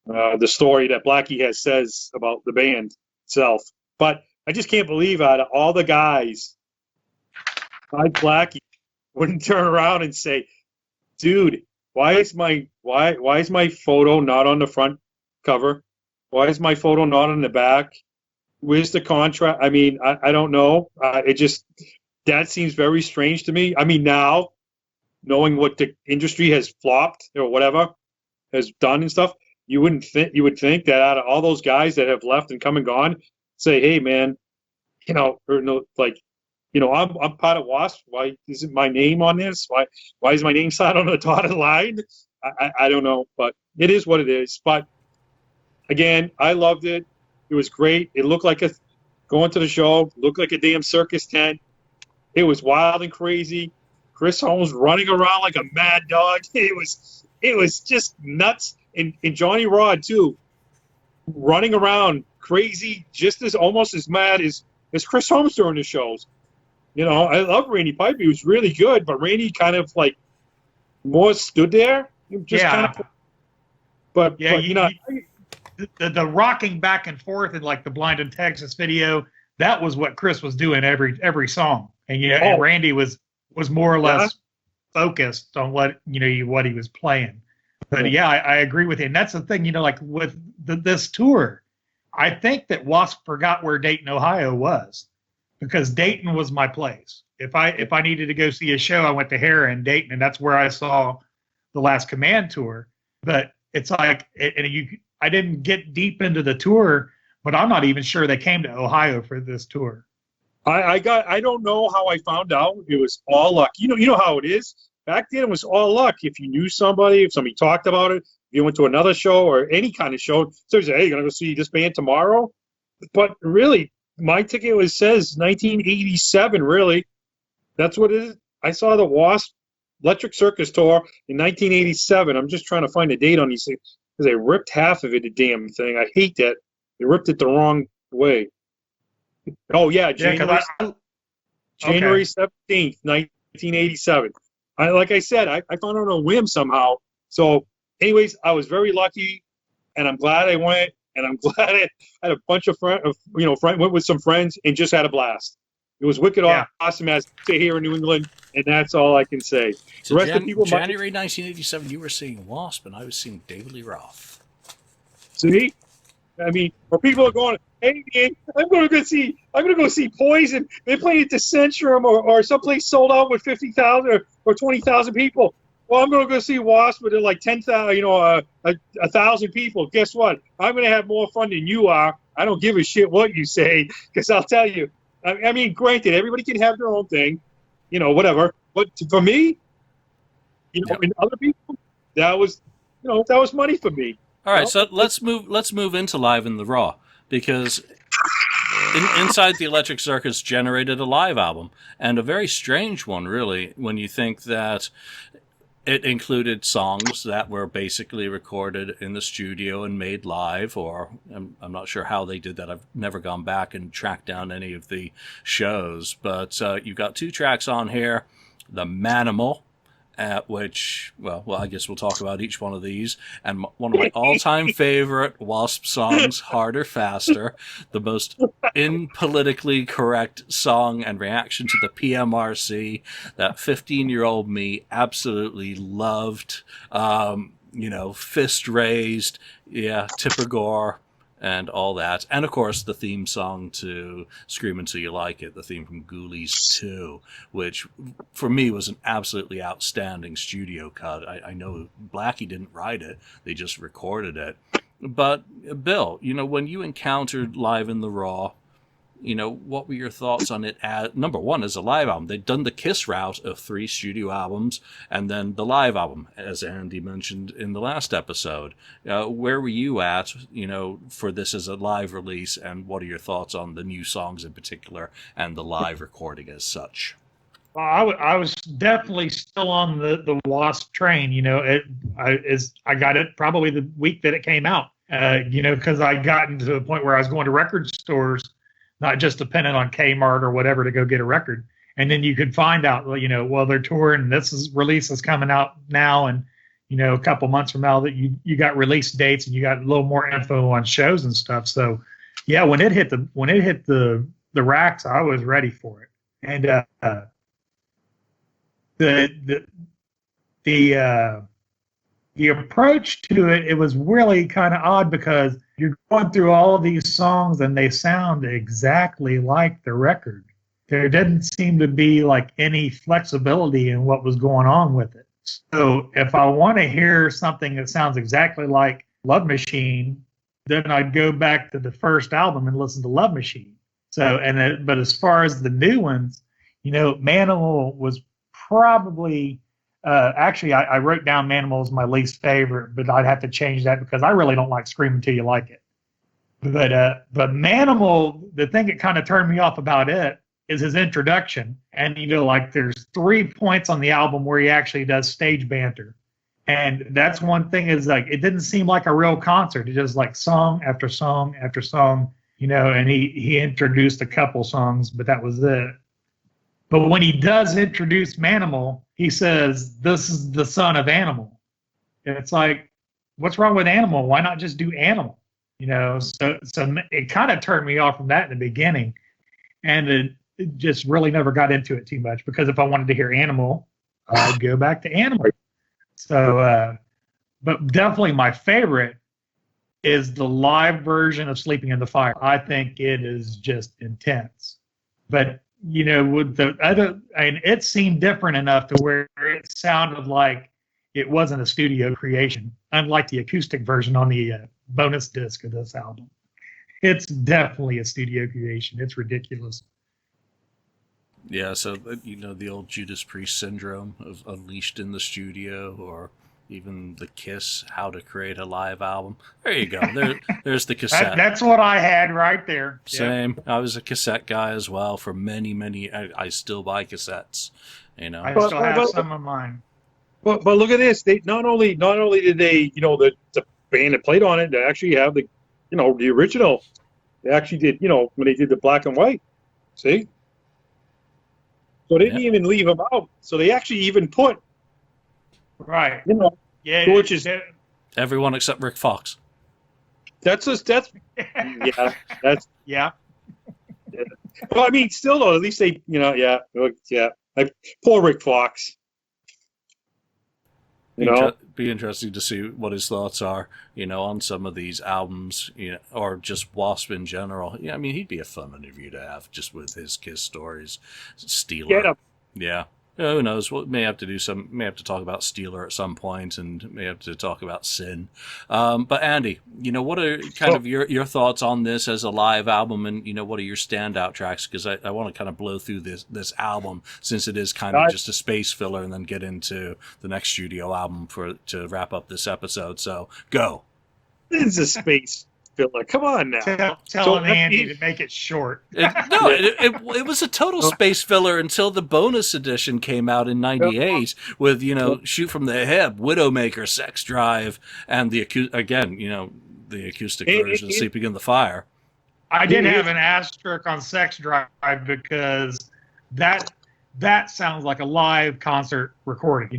The story that Blackie has says about the band itself. But I just can't believe out of all the guys, I Blackie wouldn't turn around and say, "Dude, why is my photo not on the front cover? Why is my photo not on the back? Where's the contract?" I mean, I don't know. That seems very strange to me. I mean, now knowing what the industry has flopped or whatever has done and stuff, you would think that out of all those guys that have left and come and gone, say, "Hey, man, I'm part of W.A.S.P. Why isn't my name on this? Why is my name signed on the dotted line?" I don't know, but it is what it is. But again, I loved it. It was great. It looked like going to the show, looked like a damn circus tent. It was wild and crazy. Chris Holmes running around like a mad dog. It was just nuts. And Johnny Rod too, running around crazy, just almost as mad as Chris Holmes during the shows. I love Randy Pipe. He was really good, but Randy kind of like more stood there. But the rocking back and forth in like the Blind in Texas video, that was what Chris was doing every song. And and Randy was more or less focused on what he was playing. But I agree with you. And that's the thing, like with this tour, I think that W.A.S.P forgot where Dayton, Ohio was, because Dayton was my place. If I needed to go see a show, I went to Hera in Dayton, and that's where I saw the Last Command tour. But it's like, I didn't get deep into the tour, but I'm not even sure they came to Ohio for this tour. I don't know how I found out. It was all luck. You know how it is. Back then, it was all luck. If you knew somebody, if somebody talked about it, if you went to another show or any kind of show, so you say, "Hey, you're gonna go see this band tomorrow." But really, my ticket says 1987. Really, that's what it is. I saw the W.A.S.P. Electric Circus tour in 1987. I'm just trying to find a date on these things because they ripped half of it. The damn thing. I hate that they ripped it the wrong way. Oh yeah, January 17th, 1987. Like I said, I found out on a whim somehow. So, anyways, I was very lucky, and I'm glad I went, and I'm glad I had a bunch of went with some friends and just had a blast. It was wicked awesome, as I say here in New England, and that's all I can say. So the rest of people, January 1987, you were seeing W.A.S.P. and I was seeing David Lee Roth. See? I mean, or people are going, "Hey man, I'm gonna go see Poison. They're playing at the Centrum or someplace sold out with 50,000 or 20,000 people. Well, I'm gonna go see W.A.S.P. with like 10,000, 1,000 people. Guess what? I'm gonna have more fun than you are. I don't give a shit what you say, because I'll tell you. I mean, granted, everybody can have their own thing, whatever. But for me, and other people, that was money for me. All right, so let's move into Live in the Raw, because Inside the Electric Circus generated a live album, and a very strange one, really, when you think that it included songs that were basically recorded in the studio and made live, or I'm not sure how they did that. I've never gone back and tracked down any of the shows, but you've got 2 tracks on here, The Manimal, which, well, I guess we'll talk about each one of these. And one of my all-time favorite W.A.S.P. songs, Harder, Faster, the most impolitically correct song and reaction to the PMRC that 15-year-old me absolutely loved. Fist raised, Tipper Gore, and all that. And, of course, the theme song to Scream Until You Like It, the theme from Ghoulies 2, which, for me, was an absolutely outstanding studio cut. I know Blackie didn't write it. They just recorded it. But, Bill, when you encountered Live in the Raw, what were your thoughts on it number one, as a live album? They'd done the Kiss route of 3 studio albums and then the live album, as Andy mentioned in the last episode. Where were you at, for this as a live release, and what are your thoughts on the new songs in particular and the live recording as such? Well, I was definitely still on the W.A.S.P. train. I got it probably the week that it came out, because I gotten to the point where I was going to record stores, not just dependent on Kmart or whatever to go get a record. And then you could find out, well, they're touring, release is coming out now, and a couple months from now that you got release dates and you got a little more info on shows and stuff. So yeah, when it hit the racks, I was ready for it. And the approach to it was really kind of odd, because you're going through all of these songs and they sound exactly like the record. There didn't seem to be like any flexibility in what was going on with it. So if I want to hear something that sounds exactly like Love Machine, then I'd go back to the first album and listen to Love Machine. So, but as far as the new ones, Manimal was probably, actually I wrote down Manimal as my least favorite, but I'd have to change that because I really don't like Scream Until You Like It. But Manimal, the thing that kind of turned me off about it is his introduction. And, like there's 3 points on the album where he actually does stage banter. And that's one thing, is like, it didn't seem like a real concert. It just like song after song after song, and he introduced a couple songs, but that was it. But when he does introduce Manimal, he says, "This is the son of Animal." And it's like, what's wrong with Animal? Why not just do Animal? So it kind of turned me off from that in the beginning. And it just really never got into it too much, because if I wanted to hear Animal, I'd go back to Animal. So, but definitely my favorite is the live version of Sleeping in the Fire. I think it is just intense. But, with the other, it seemed different enough to where it sounded like it wasn't a studio creation, unlike the acoustic version on the bonus disc of this album. It's definitely a studio creation. It's ridiculous. Yeah, so, the old Judas Priest syndrome of Unleashed in the Studio, or even the Kiss, How to Create a Live Album. There you go. There's the cassette. That's what I had right there. Same. Yep. I was a cassette guy as well for many. I still buy cassettes. I still have some of mine. But look at this. They not only did they, the band that played on it, they actually have the original. They actually did, when they did the black and white. See? So they didn't even leave them out. So they actually even put, right? Which is everyone except Rick Fox. Yeah. Well, I mean, still though, at least they, poor Rick Fox. Be interesting to see what his thoughts are, on some of these albums, or just W.A.S.P in general. Yeah, I mean, he'd be a fun interview to have, just with his Kiss stories. Steeler. Yeah. Who knows? We may have to talk about Steeler at some point, and may have to talk about Sin. But Andy, what are kind of your thoughts on this as a live album, and what are your standout tracks? Because I want to kind of blow through this album, since it is kind of just a space filler, and then get into the next studio album to wrap up this episode. So go. This is a space filler. Come on now. Telling Andy to make it short. It was a total space filler until the bonus edition came out in '98 with Shoot from the Hip, Widowmaker, Sex Drive, and the acoustic version, Sleeping in the Fire. I did have an asterisk on Sex Drive because that sounds like a live concert recording.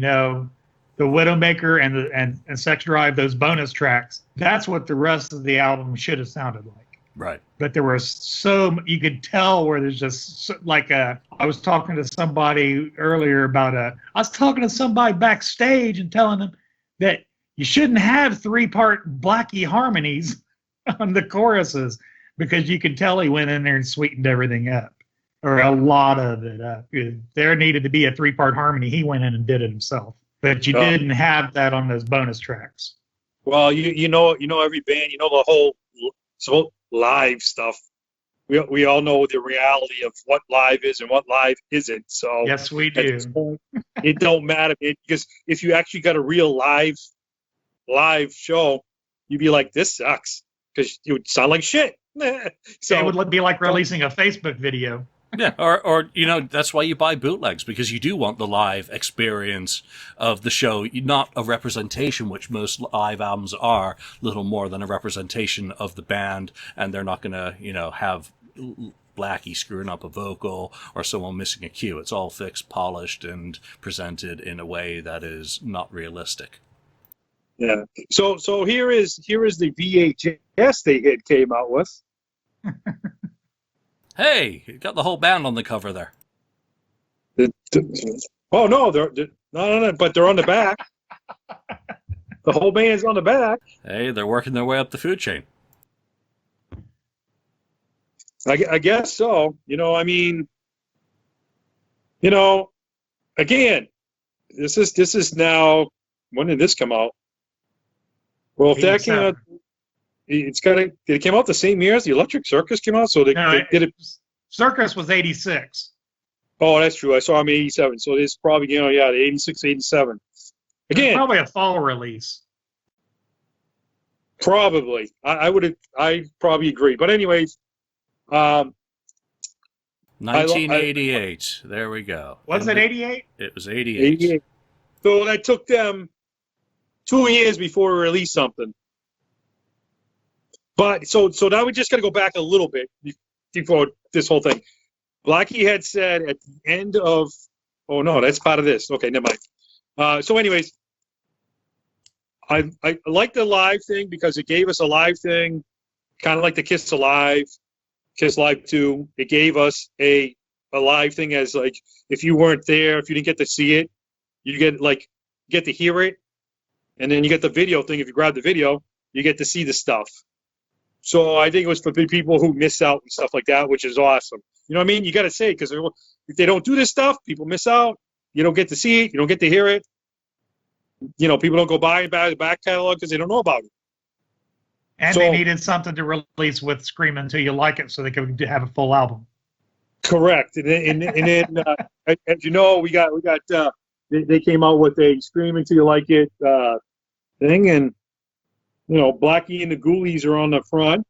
The Widowmaker and Sex Drive, those bonus tracks, that's what the rest of the album should have sounded like. Right. But there was you could tell where there's just I was talking to somebody earlier I was talking to somebody backstage and telling them that you shouldn't have 3-part Blackie harmonies on the choruses, because you could tell he went in there and sweetened everything up, or a lot of it up. There needed to be a 3-part harmony. He went in and did it himself. But you didn't have that on those bonus tracks. Well, every band, the whole live stuff. We all know the reality of what live is and what live isn't. So yes, we do. It don't matter, because if you actually got a real live show, you'd be like, this sucks, because it would sound like shit. So it would be like releasing a Facebook video. Yeah, or that's why you buy bootlegs, because you do want the live experience of the show, not a representation, which most live albums are, little more than a representation of the band, and they're not going to, have Blackie screwing up a vocal or someone missing a cue. It's all fixed, polished, and presented in a way that is not realistic. Yeah. So here is the VHS they had came out with. Hey, you got the whole band on the cover there. Oh no, they're no, but they're on the back. The whole band's on the back. Hey, they're working their way up the food chain. I guess so. I mean, again, this is now. When did this come out? Well, if that came out, it's got to. Did it come out the same year as the Electric Circus came out? So they did it. Circus was 86. Oh, that's true. I saw him 87. So it's probably the 86, 87. Again, Probably a fall release. Probably. I probably agree. But anyways, 1988. There we go. Was it 88? It was 88. So that took them 2 years before we released something. But so now we just got to go back a little bit before this whole thing. Blackie had said at the end of, oh no, that's part of this. Okay, never mind. So anyways, I like the live thing because it gave us a live thing, kind of like the Kiss Live 2. It gave us a live thing as like if you weren't there, if you didn't get to see it, you get to hear it, and then you get the video thing. If you grab the video, you get to see the stuff. So I think it was for the people who miss out and stuff like that, which is awesome. You know what I mean? You got to say, because if they don't do this stuff, people miss out. You don't get to see it. You don't get to hear it. People don't go buy and buy the back catalog because they don't know about it. And they needed something to release with Scream Until You Like It so they could have a full album. Correct. And then as you know, we got they came out with a Scream Until You Like It thing, and Blackie and the Ghoulies are on the front,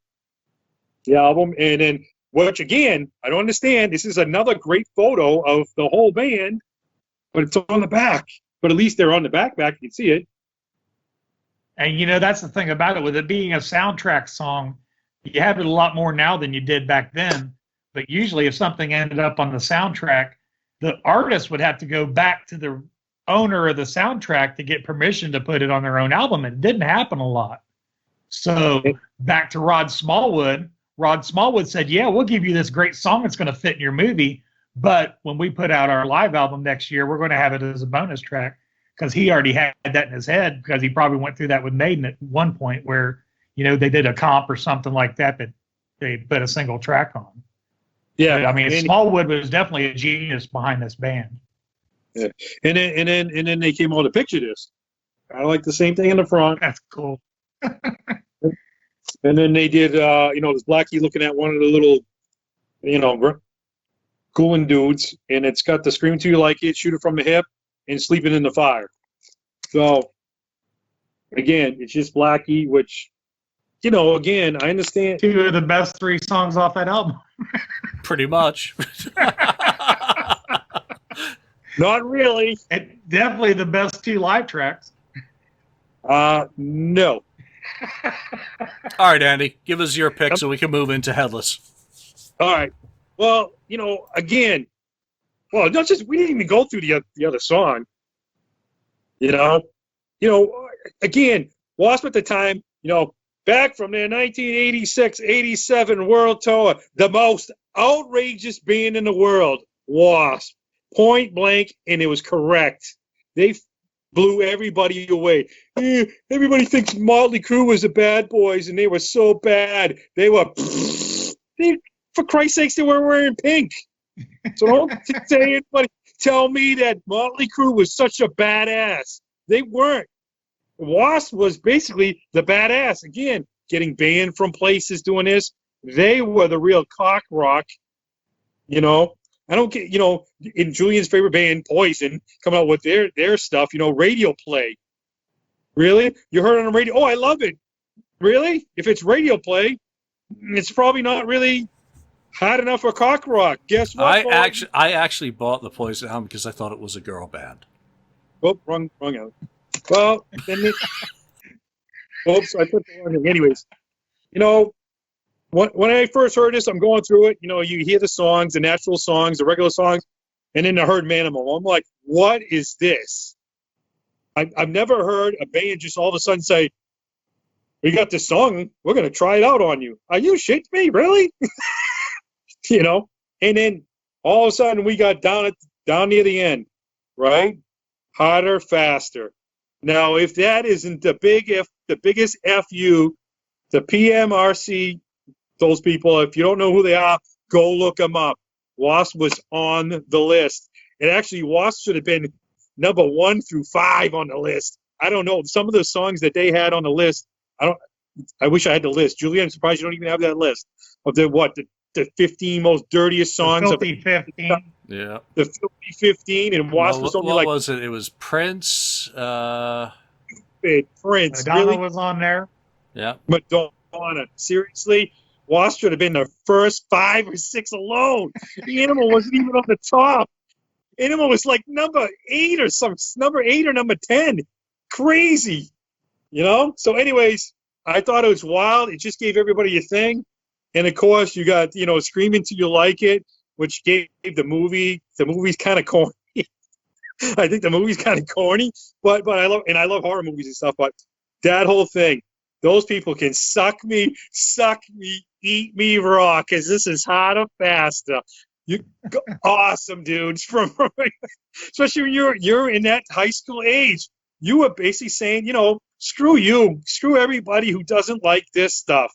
the album, and then which again I don't understand. This is another great photo of the whole band, but it's on the back. But at least they're on the back. You can see it. And that's the thing about it. With it being a soundtrack song, you have it a lot more now than you did back then. But usually if something ended up on the soundtrack, the artist would have to go back to the owner of the soundtrack to get permission to put it on their own album. And it didn't happen a lot. So back to Rod Smallwood. Rod Smallwood said, yeah, we'll give you this great song that's going to fit in your movie. But when we put out our live album next year, we're going to have it as a bonus track, because he already had that in his head, because he probably went through that with Maiden at one point where, they did a comp or something like that they put a single track on. Yeah. But, I mean, Smallwood was definitely a genius behind this band. Yeah. And then they came out with a picture disc. I like the same thing in the front. That's cool. And then they did, this Blackie looking at one of the little, cooling dudes, and it's got the Scream Till You Like It, Shoot It From the Hip, and Sleeping in the Fire. So, again, it's just Blackie, which, again, I understand. 2 of the best 3 songs off that album. Pretty much. Not really. And definitely the best 2 live tracks. No. All right, Andy, give us your pick so we can move into Headless. All right. Well, again, we didn't even go through the other song. Again, W.A.S.P at the time, back from their 1986-87 world tour, the most outrageous band in the world, W.A.S.P. Point blank, and it was correct. They blew everybody away. Everybody thinks Motley Crue was the bad boys, and they were so bad. They were... For Christ's sakes, they were wearing pink. So don't say anybody tell me that Motley Crue was such a badass. They weren't. W.A.S.P was basically the badass. Again, getting banned from places doing this. They were the real cock rock. I don't get, in Julian's favorite band, Poison, coming out with their stuff, radio play. Really? You heard it on the radio? Oh, I love it. Really? If it's radio play, it's probably not really hot enough for cock rock. Guess what? I actually bought the Poison album because I thought it was a girl band. Oh, wrong out. Well, then oops, I put the wrong thing. Anyways, when I first heard this, I'm going through it. You know, you hear the songs, the natural songs, the regular songs, and then I heard Manimal. I'm like, what is this? I've never heard a band just all of a sudden say, we got this song, we're going to try it out on you. Are you shitting me? Really? You know? And then all of a sudden we got down near the end, right? Harder, faster. Now, if that isn't the biggest FU, the PMRC, those people, if you don't know who they are, go look them up. W.A.S.P was on the list. And actually, W.A.S.P should have been number 1 through 5 on the list. I don't know. Some of the songs that they had on the list, I wish I had the list. Julie, I'm surprised you don't even have that list of the 15 most dirtiest songs. The Filthy 15. Yeah. The Filthy 15, and W.A.S.P was only what was it? It was Prince. Prince. Madonna Really? was on there. Yeah. Madonna. Seriously? W.A.S.P should have been the first 5 or 6 alone. The Animal wasn't even on the top. Animal was like number 8 or number 10. Crazy. You know? So anyways, I thought it was wild. It just gave everybody a thing. And of course, you got, Screaming Till You Like It, which gave the movie's kind of corny. I think the movie's kind of corny, but I love horror movies and stuff, but that whole thing, those people can suck me, eat me raw, because this is harder, faster. Awesome, dudes. Especially when you're in that high school age, you were basically saying, screw you, screw everybody who doesn't like this stuff.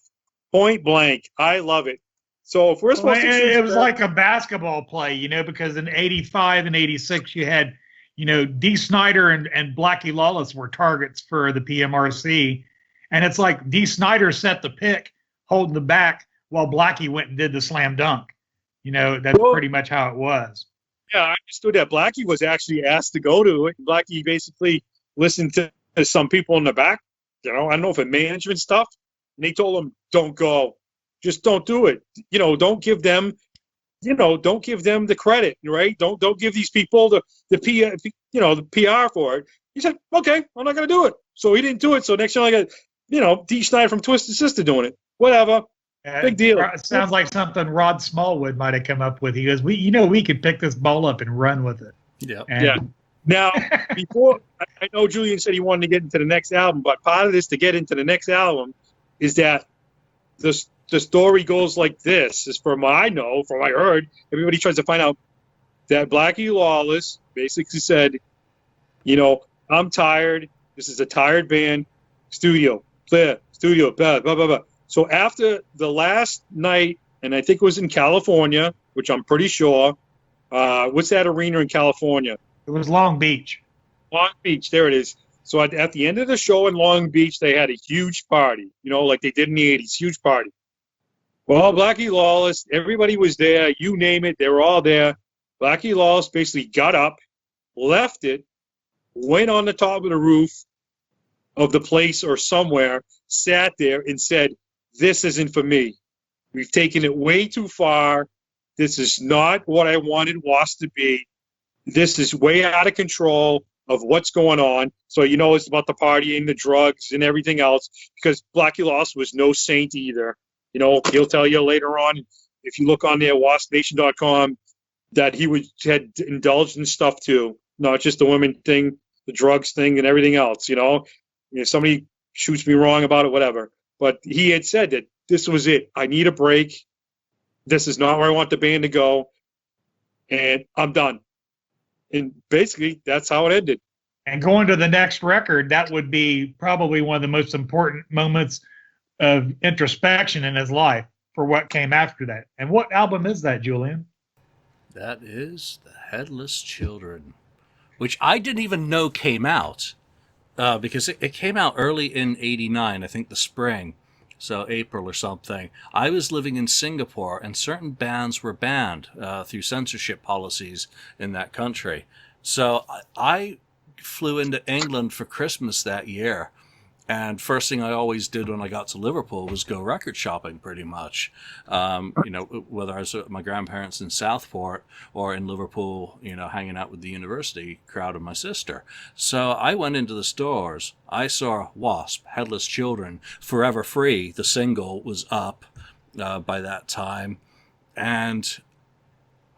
Point blank. I love it. So if we're supposed to choose, it was like a basketball play, because in '85 and '86 you had, Dee Snider and Blackie Lawless were targets for the PMRC, and it's like Dee Snider set the pick, holding the back, while Blackie went and did the slam dunk. That's pretty much how it was. Yeah, I understood that Blackie was actually asked to go to it. Blackie basically listened to some people in the back. I don't know if it management stuff, and they told him, "Don't go, just don't do it." Don't give them, don't give them the credit, right? Don't give these people the PR for it. He said, "Okay, I'm not going to do it." So he didn't do it. So next time I got, Dee Snider from Twisted Sister doing it. Whatever. Big deal. It sounds like something Rod Smallwood might have come up with. He goes, we could pick this ball up and run with it. Yeah. Yeah. Now, before, I know Julian said he wanted to get into the next album, but part of this to get into the next album is that the story goes like this. Is from what I know, from what I heard, everybody tries to find out that Blackie Lawless basically said, I'm tired. This is a tired band. Studio, clear, studio, blah, blah, blah, blah. So after the last night, and I think it was in California, which I'm pretty sure, what's that arena in California? It was Long Beach. Long Beach, there it is. So at the end of the show in Long Beach, they had a huge party, like they did in the 80s, huge party. Well, Blackie Lawless, everybody was there, you name it, they were all there. Blackie Lawless basically got up, left it, went on the top of the roof of the place or somewhere, sat there and said, "This isn't for me. We've taken it way too far. This is not what I wanted W.A.S.P to be. This is way out of control of what's going on." So it's about the partying, the drugs, and everything else, because Blackie Lawless was no saint either. He'll tell you later on, if you look on there, waspnation.com, that he had indulged in stuff too, not just the women thing, the drugs thing, and everything else. If somebody shoots me wrong about it, whatever. But he had said that this was it. I need a break. This is not where I want the band to go. And I'm done. And basically, that's how it ended. And going to the next record, that would be probably one of the most important moments of introspection in his life for what came after that. And what album is that, Julian? That is The Headless Children, which I didn't even know came out. Because it came out early in '89, I think the spring, so April or something. I was living in Singapore, and certain bands were banned through censorship policies in that country. So I flew into England for Christmas that year, and first thing I always did when I got to Liverpool was go record shopping, pretty much. Whether I was at my grandparents in Southport or in Liverpool, hanging out with the university crowd and my sister. So I went into the stores. I saw W.A.S.P, Headless Children, Forever Free, the single was up. by that time. And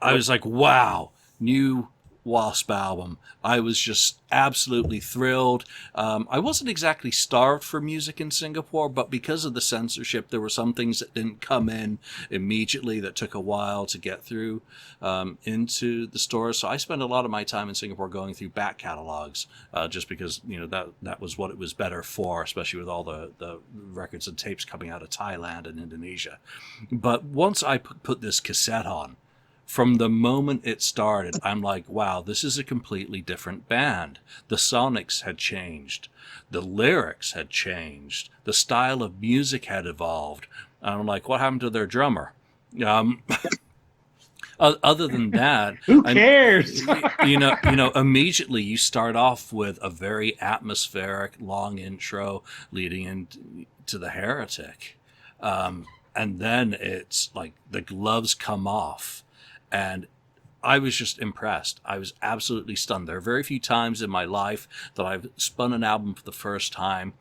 I was like, wow, new W.A.S.P album. I was just absolutely thrilled. I wasn't exactly starved for music in Singapore, but because of the censorship, there were some things that didn't come in immediately that took a while to get through into the stores. So I spent a lot of my time in Singapore going through back catalogs, just because that was what it was better for, especially with all the records and tapes coming out of Thailand and Indonesia. But once I put this cassette on, from the moment it started, I'm like, wow, this is a completely different band. The sonics had changed. The lyrics had changed. The style of music had evolved. And I'm like, what happened to their drummer? Other than that, Who cares? Immediately you start off with a very atmospheric, long intro leading into the Heretic. And then it's like the gloves come off. And I was just impressed. I was absolutely stunned. There are very few times in my life that I've spun an album for the first time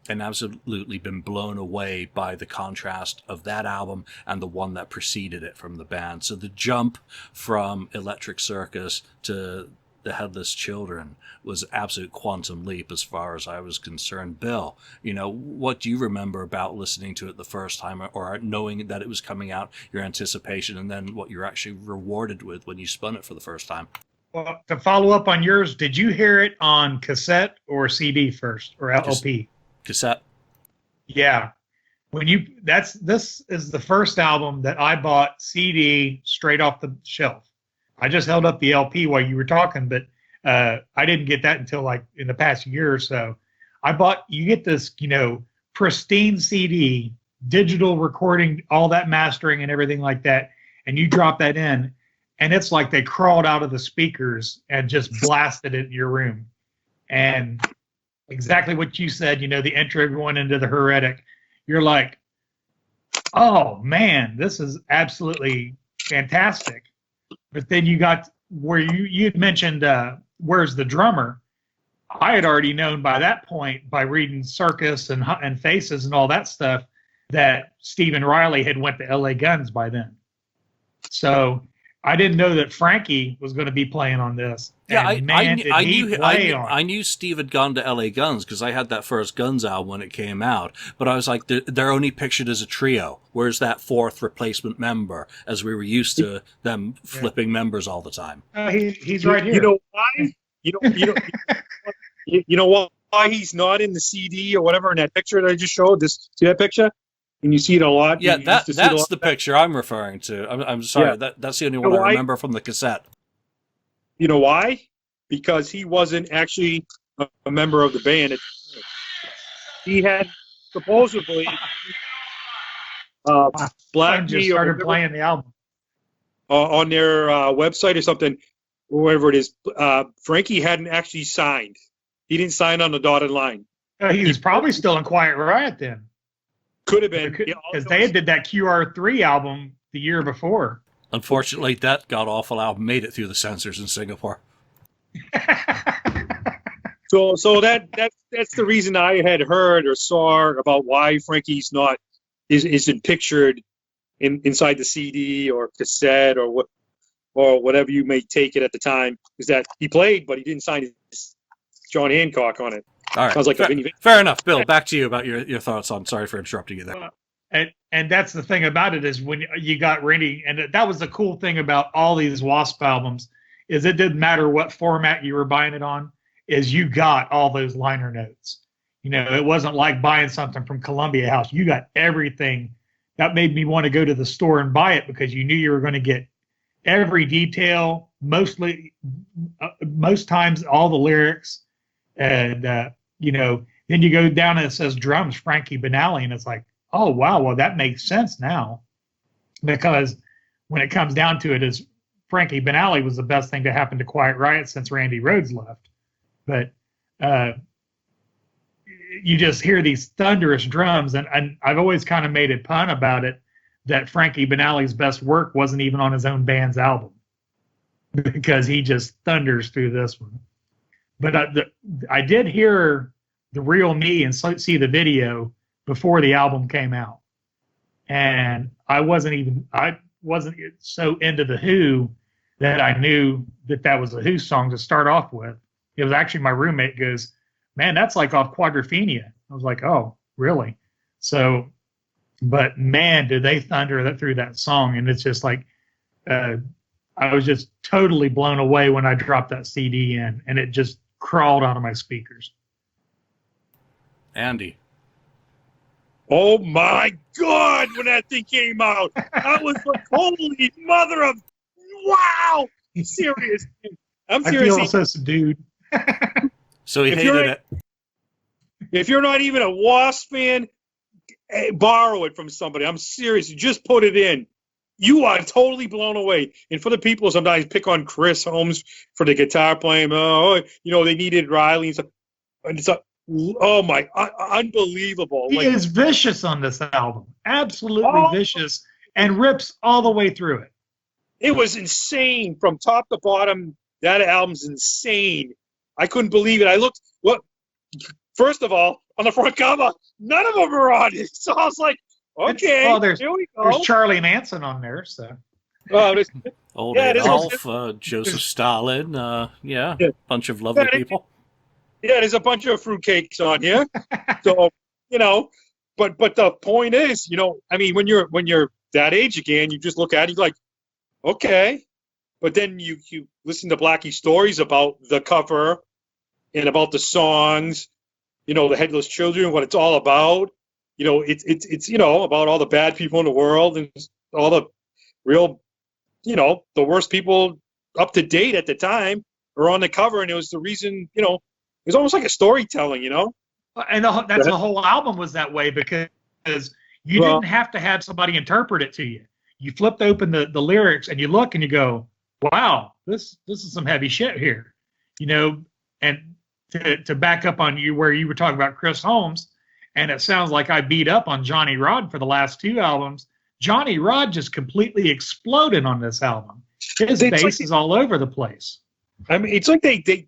and absolutely been blown away by the contrast of that album and the one that preceded it from the band. So the jump from Electric Circus to the Headless Children was an absolute quantum leap as far as I was concerned. Bill, what do you remember about listening to it the first time, or knowing that it was coming out, your anticipation, and then what you're actually rewarded with when you spun it for the first time? Well, to follow up on yours, did you hear it on cassette or CD first, or LP? Cassette. Yeah. This is the first album that I bought CD straight off the shelf. I just held up the LP while you were talking, but I didn't get that until like in the past year or so. You get this, pristine CD, digital recording, all that mastering and everything like that, and you drop that in, and it's like they crawled out of the speakers and just blasted it in your room. And exactly what you said, the intro going into the Heretic, you're like, oh man, this is absolutely fantastic. But then you got where you had mentioned, where's the drummer? I had already known by that point, by reading Circus and Faces and all that stuff, that Stephen Riley had went to LA Guns by then. So I didn't know that Frankie was going to be playing on this. Yeah, and I knew Steve had gone to LA Guns because I had that first Guns album when it came out. But I was like, they're only pictured as a trio. Where's that fourth replacement member? As we were used to them flipping members all the time. He's right here. You know why? You know why he's not in the CD or whatever in that picture that I just showed? See that picture? And you see it a lot. Yeah, that's the picture I'm referring to. I'm sorry, that's the only one I remember from the cassette. You know why? Because he wasn't actually a member of the band. He had supposedly Black just started playing the album on their website or something, wherever it is. Frankie hadn't actually signed. He didn't sign on the dotted line. He was probably still in Quiet Riot then. Could have been. Because they did that QR3 album the year before. Unfortunately, that god-awful album made it through the censors in Singapore. So that's the reason I had heard or saw about why Frankie's isn't pictured inside the CD or cassette or whatever you may take it at the time, is that he played, but he didn't sign his John Hancock on it. All right. Sounds like fair enough. Bill, back to you about your thoughts on. Sorry for interrupting you there. And that's the thing about it, is when you got Randy, and that was the cool thing about all these W.A.S.P albums, is it didn't matter what format you were buying it on, is you got all those liner notes. It wasn't like buying something from Columbia House. You got everything. That made me want to go to the store and buy it, because you knew you were going to get every detail, most times all the lyrics. And, then you go down and it says drums, Frankie Banali, and it's like, oh, wow, well, that makes sense now. Because when it comes down to it, is Frankie Banali was the best thing to happen to Quiet Riot since Randy Rhoads left. But you just hear these thunderous drums, and I've always kind of made a pun about it, that Frankie Banali's best work wasn't even on his own band's album, because he just thunders through this one. But I did hear The Real Me and see the video before the album came out. and I wasn't so into the Who that I knew that was a Who song to start off with. It was actually my roommate goes, "Man, that's like off Quadrophenia." I was like, "Oh, really?" So, but man, did they thunder that through that song, and it's just like I was just totally blown away when I dropped that CD in, and it just crawled out of my speakers. Andy. Oh my God! When that thing came out, I was like, "Holy mother of wow!" Serious. I'm I serious. feel so subdued. So he If hated you're- it. If you're not even a Wasp fan, borrow it from somebody. I'm serious. Just put it in. You are totally blown away. And for the people, sometimes pick on Chris Holmes for the guitar playing. Oh, they needed Riley and stuff. And it's like, oh my, unbelievable. He Like, is vicious on this album, absolutely Oh. vicious, and rips all the way through it. it was insane from top to bottom. That album's insane. I couldn't believe it. I looked, first of all, on the front cover, none of them are on it. So I was like, okay, here we go. There's Charlie Manson on there, so. Old Yeah, there's Adolf, Joseph Stalin, Yeah. bunch of lovely Yeah, people. Yeah, there's a bunch of fruitcakes on here. So, but the point is, I mean, when you're that age again, you just look at it, you're like, okay. But then you listen to Blackie's stories about the cover and about the songs, the Headless Children, what it's all about. It's about all the bad people in the world and all the real, the worst people up to date at the time are on the cover, and it was the reason, it was almost like a storytelling, And that's the whole album was that way because you didn't have to have somebody interpret it to you. You flipped open the lyrics and you look and you go, wow, this is some heavy shit here, and to back up on you where you were talking about Chris Holmes, and it sounds like I beat up on Johnny Rod for the last two albums. Johnny Rod just completely exploded on this album. His bass is all over the place. I mean, it's like they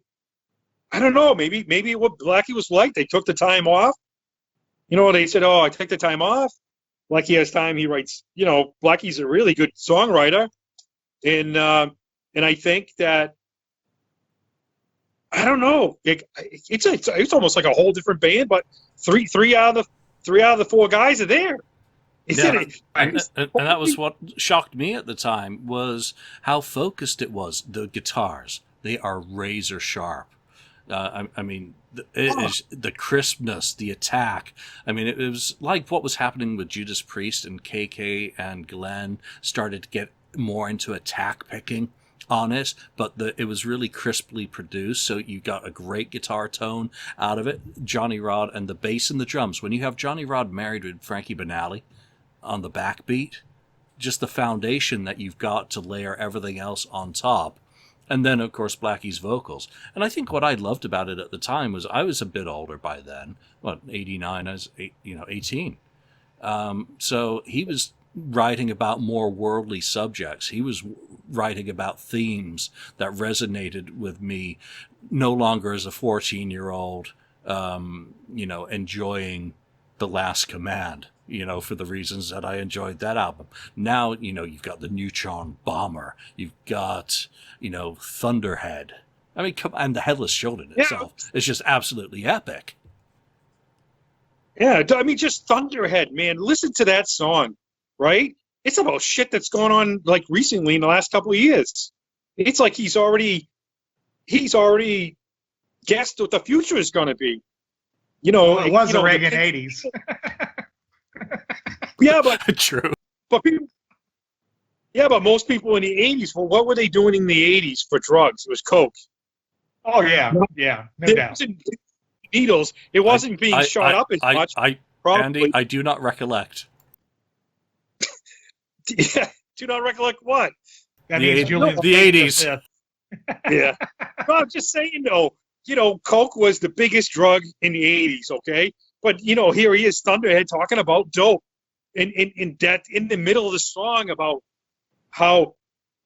I don't know, maybe what Blackie was like, they took the time off. They said, oh, I take the time off. Blackie has time, he writes, Blackie's a really good songwriter. And I think that, I don't know, it's almost like a whole different band, but three out of the four guys are there. And that was what shocked me at the time, was how focused it was. The guitars, they are razor sharp. I mean, it is the crispness, the attack. I mean, it was like what was happening with Judas Priest, and KK and Glenn started to get more into attack picking on it, but it was really crisply produced, so you got a great guitar tone out of it. Johnny Rod and the bass and the drums. When you have Johnny Rod married with Frankie Banali on the backbeat, just the foundation that you've got to layer everything else on top. And then, of course, Blackie's vocals. And I think what I loved about it at the time was I was a bit older by then. 89, I was 18. So he was writing about more worldly subjects. He was writing about themes that resonated with me, no longer as a 14-year-old, enjoying The Last Command, for the reasons that I enjoyed that album. Now, you've got the Neutron Bomber. You've got, Thunderhead. I mean, and the Headless Children itself is just absolutely epic. Yeah, I mean, just Thunderhead, man. Listen to that song, right? It's about shit that's going on, like, recently in the last couple of years. It's like he's already guessed what the future is going to be. It was the Reagan 80s. Yeah, but true. But most people in the 80s, well, what were they doing in the 80s for drugs? It was coke. Oh yeah, no doubt. Needles. It wasn't being shot up as much. Andy, I do not recollect. Yeah, do not recollect what? That means the 80s. Yeah. No, I'm just saying though. Coke was the biggest drug in the 80s. Okay, but here he is, Thunderhead, talking about dope. In the middle of the song about how,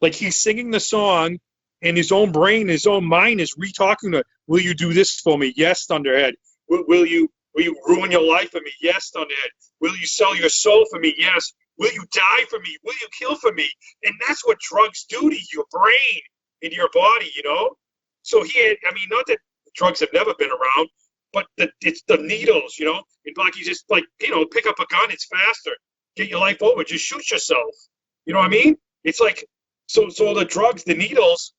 like, he's singing the song and his own brain, his own mind is re-talking to, will you do this for me? Yes, Thunderhead. Will you ruin your life for me? Yes, Thunderhead. Will you sell your soul for me? Yes. will you die for me? Will you kill for me? And that's what drugs do to your brain and your body, you know? So he had, I mean, not that drugs have never been around, but it's the needles, you know? And like, you just, like, you know, pick up a gun, it's faster. Get your life over, just shoot yourself. You know what I mean? It's like, so the drugs, the needles,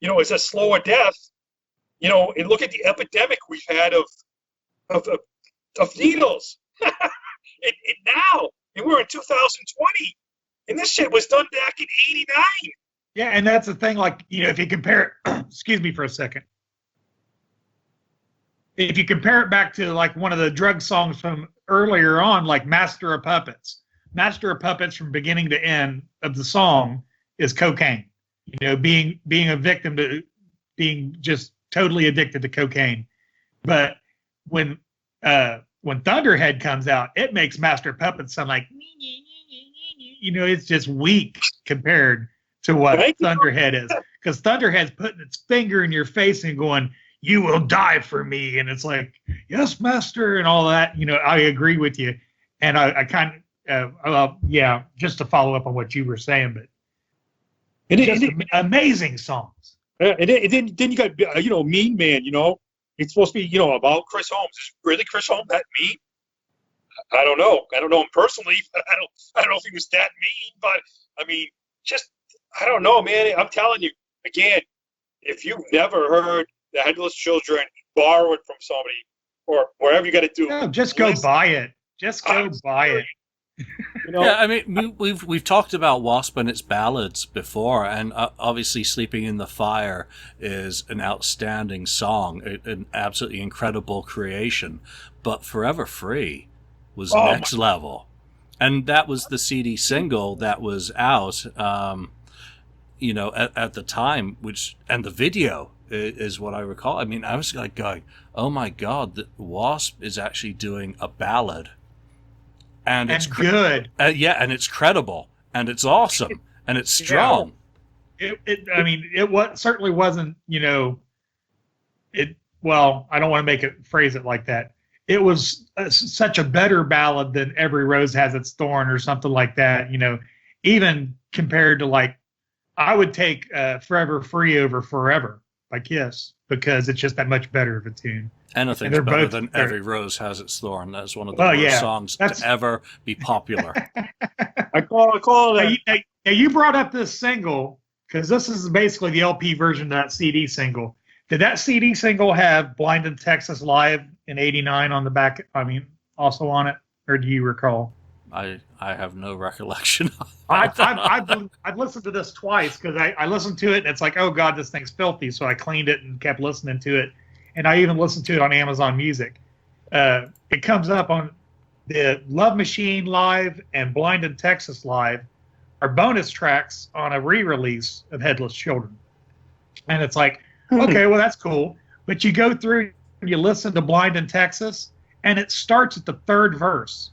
you know, it's a slower death, you know, and look at the epidemic we've had of needles. and now, and we're in 2020, and this shit was done back in '89. Yeah, and that's the thing, like, you know, if you compare it, excuse me for a second. If you compare it back to, like, one of the drug songs from earlier on, like Master of Puppets. Master of Puppets from beginning to end of the song is cocaine. You know, being a victim to being just totally addicted to cocaine. But when Thunderhead comes out, it makes Master of Puppets sound like, you know, it's just weak compared to what Thunderhead is. Because Thunderhead's putting its finger in your face and going, you will die for me. And it's like, yes, master, and all that. You know, I agree with you. And I kind of, yeah, just to follow up on what you were saying, but amazing songs. And then you got, you know, Mean Man, you know. It's supposed to be, you know, about Chris Holmes. Is really Chris Holmes that mean? I don't know. I don't know him personally. I don't know if he was that mean, but, I mean, just, I don't know, man. I'm telling you, again, if you've never heard the Headless Children, borrow it from somebody, or wherever you got to do. No, just go buy it. Just go buy it. You know? Yeah, I mean, we've talked about W.A.S.P and its ballads before, and obviously "Sleeping in the Fire" is an outstanding song, an absolutely incredible creation. But "Forever Free" was next level, and that was the CD single that was out, you know, at the time. And the video is what I recall. I mean, I was like going, "Oh my God, the W.A.S.P is actually doing a ballad." And it's good. Yeah, and it's credible, and it's awesome, and it's strong. Yeah. It certainly wasn't, you know, well, I don't want to phrase it like that. It was such a better ballad than Every Rose Has Its Thorn or something like that, you know, even compared to, like, I would take Forever Free over Forever by Kiss, because it's just that much better of a tune. Anything's better than Every Rose Has Its Thorn. That's one of the worst songs to ever be popular. I call that. Now, you brought up this single, because this is basically the LP version of that CD single. Did that CD single have Blind in Texas Live in '89 on the back, I mean, also on it? Or do you recall? I have no recollection. I've listened to this twice, because I listened to it and it's like, oh God, this thing's filthy. So I cleaned it and kept listening to it. And I even listened to it on Amazon Music. It comes up on the Love Machine Live and Blind in Texas Live are bonus tracks on a re-release of Headless Children. And it's like, okay, well, that's cool. But you go through and you listen to Blind in Texas, and it starts at the third verse.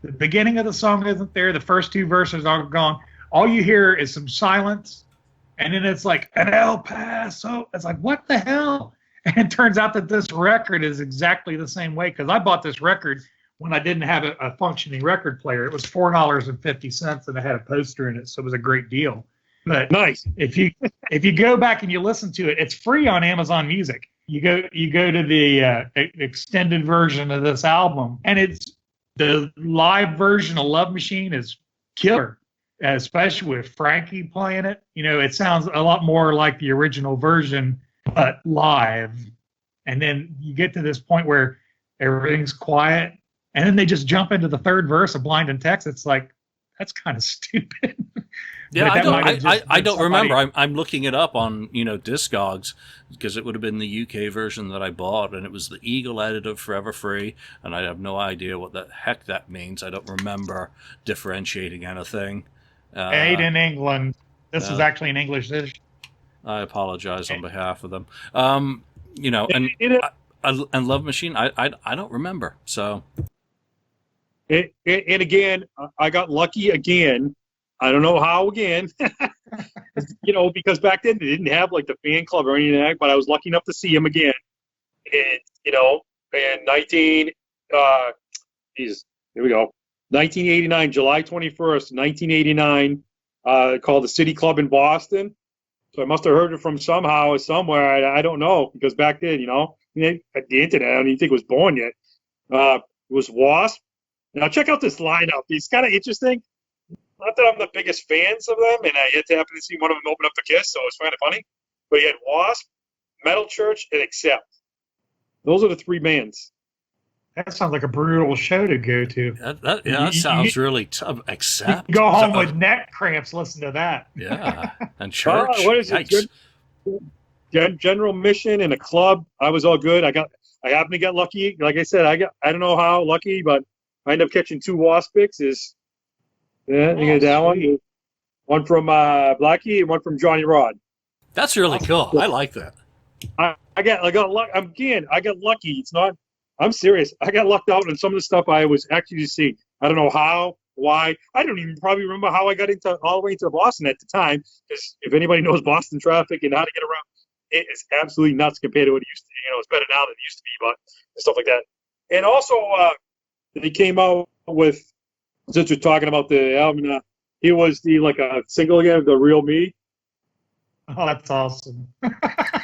The beginning of the song isn't there. The first two verses are gone. All you hear is some silence. And then it's like, an El Paso. It's like, what the hell? And it turns out that this record is exactly the same way, because I bought this record when I didn't have a functioning record player. It was $4.50, and it had a poster in it, so it was a great deal. But nice. If you go back and you listen to it, it's free on Amazon Music. You go to the extended version of this album, and it's the live version of Love Machine is killer, especially with Frankie playing it. You know, it sounds a lot more like the original version, but live. And then you get to this point where everything's quiet, and then they just jump into the third verse of Blind in Texas. It's like, that's kind of stupid. Yeah, I don't remember. I'm looking it up on, you know, Discogs, because it would have been the UK version that I bought, and it was the Eagle edit of Forever Free, and I have no idea what the heck that means. I don't remember differentiating anything. Made in England. This is actually an English dish. I apologize on behalf of them. You know, and Love Machine, I don't remember. So, and again, I got lucky again. I don't know how again. You know, because back then they didn't have like the fan club or anything like that, but I was lucky enough to see him again. And, you know, and here we go. 1989, July 21st, 1989, called the City Club in Boston. So I must have heard it from somehow or somewhere. I don't know, because back then, the internet, I don't even think it was born yet. It was W.A.S.P. Now check out this lineup. It's kind of interesting. Not that I'm the biggest fans of them, and I had to happen to see one of them open up for Kiss, so it's kind of funny. But you had W.A.S.P, Metal Church, and Accept. Those are the three bands. That sounds like a brutal show to go to. That sounds really tough. Accept. Go home with neck cramps. Listen to that. Yeah, and church. What is it? General Mission and a club. I was all good. I happened to get lucky. Like I said, I don't know how lucky, but I ended up catching 2 W.A.S.P picks. You get that one. One from Blackie and one from Johnny Rod. That's really cool. I like that. I got lucky. It's not. I'm serious. I got lucked out on some of the stuff I was actually to see. I don't know how, why. I don't even probably remember how I got all the way into Boston at the time. Because if anybody knows Boston traffic and how to get around, it is absolutely nuts compared to what it used to be. It's better now than it used to be, but stuff like that. And also, they came out with, since we're talking about the album, it was a single again, The Real Me. Oh, that's awesome.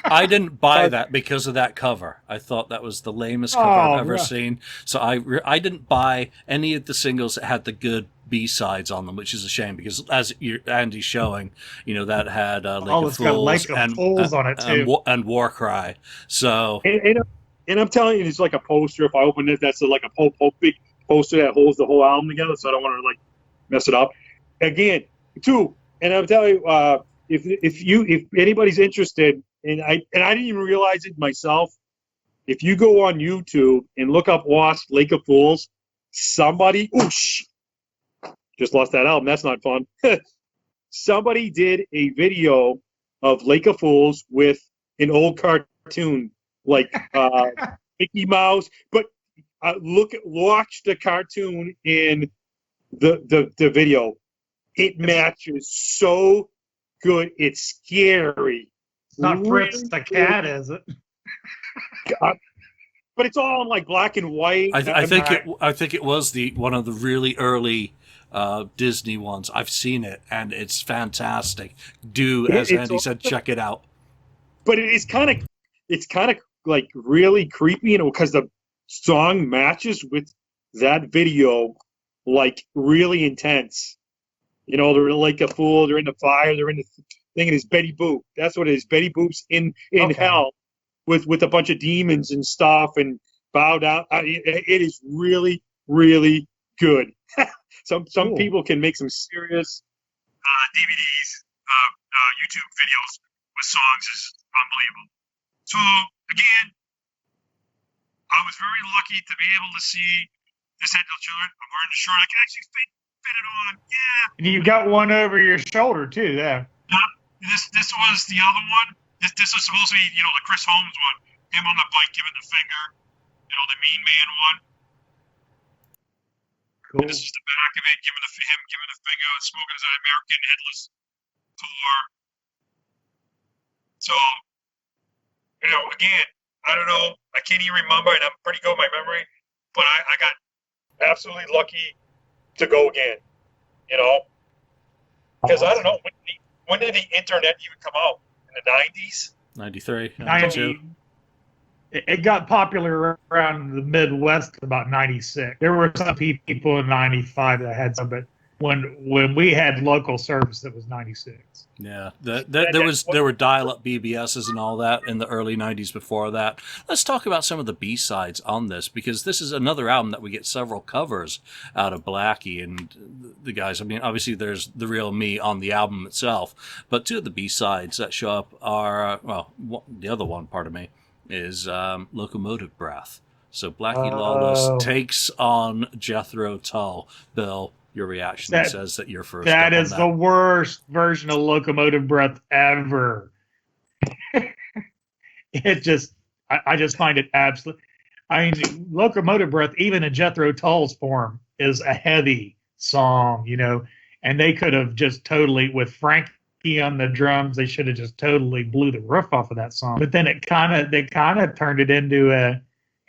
I didn't buy that because of that cover. I thought that was the lamest cover I've ever seen. So I didn't buy any of the singles that had the good B-sides on them, which is a shame because as Andy's showing, that had Lake of Fools on it too, and War Cry. So and I'm telling you, it's like a poster. If I open it, that's like a big poster that holds the whole album together. So I don't want to mess it up. Again, too, and I'm telling you. If anybody's interested, and I didn't even realize it myself, if you go on YouTube and look up W.A.S.P. Lake of Fools, somebody just lost that album. That's not fun. Somebody did a video of Lake of Fools with an old cartoon like Mickey Mouse, but watch the cartoon in the video. It matches so good. It's scary. It's not Fritz the cat, is it? But it's all in black and white. I think it was one of the really early Disney ones. I've seen it and it's fantastic. As Andy said, check it out. But it's kind of really creepy, because the song matches with that video, really intense. They're like a fool. They're in the fire. They're in the thing. And it's Betty Boop. That's what it is. Betty Boop's in hell with a bunch of demons and stuff and bow down. It is really, really good. Some people can make some serious DVDs, YouTube videos with songs. Is unbelievable. So again, I was very lucky to be able to see this Headless Children. I'm wearing the shirt. I can actually fit it on. Yeah. And you got one over your shoulder too, there. This was the other one. This was supposed to be, the Chris Holmes one. Him on the bike giving the finger. The Mean Man one. Cool. And this is the back of it, giving the finger, smoking his American Headless tour. So, again, I don't know. I can't even remember, and I'm pretty good with my memory. But I got absolutely lucky to go again, because I don't know when did the internet even come out? In the 90s? 93, 92. It got popular around the Midwest about 96. There were some people in 95 that had some, but when we had local service, it was 96. Yeah, there were dial-up BBSs and all that in the early 90s before that. Let's talk about some of the B-sides on this, because this is another album that we get several covers out of Blackie and the guys. I mean, obviously there's The Real Me on the album itself, but 2 of the B-sides that show up are, the other one, pardon me, is Locomotive Breath. So Blackie Lawless takes on Jethro Tull. Bill, your reaction says that you're first. That is the worst version of Locomotive Breath ever. I just find it absolutely. I mean, Locomotive Breath, even in Jethro Tull's form, is a heavy song, and they could have just totally, with Frankie on the drums, they should have just totally blew the roof off of that song. But then they kind of turned it into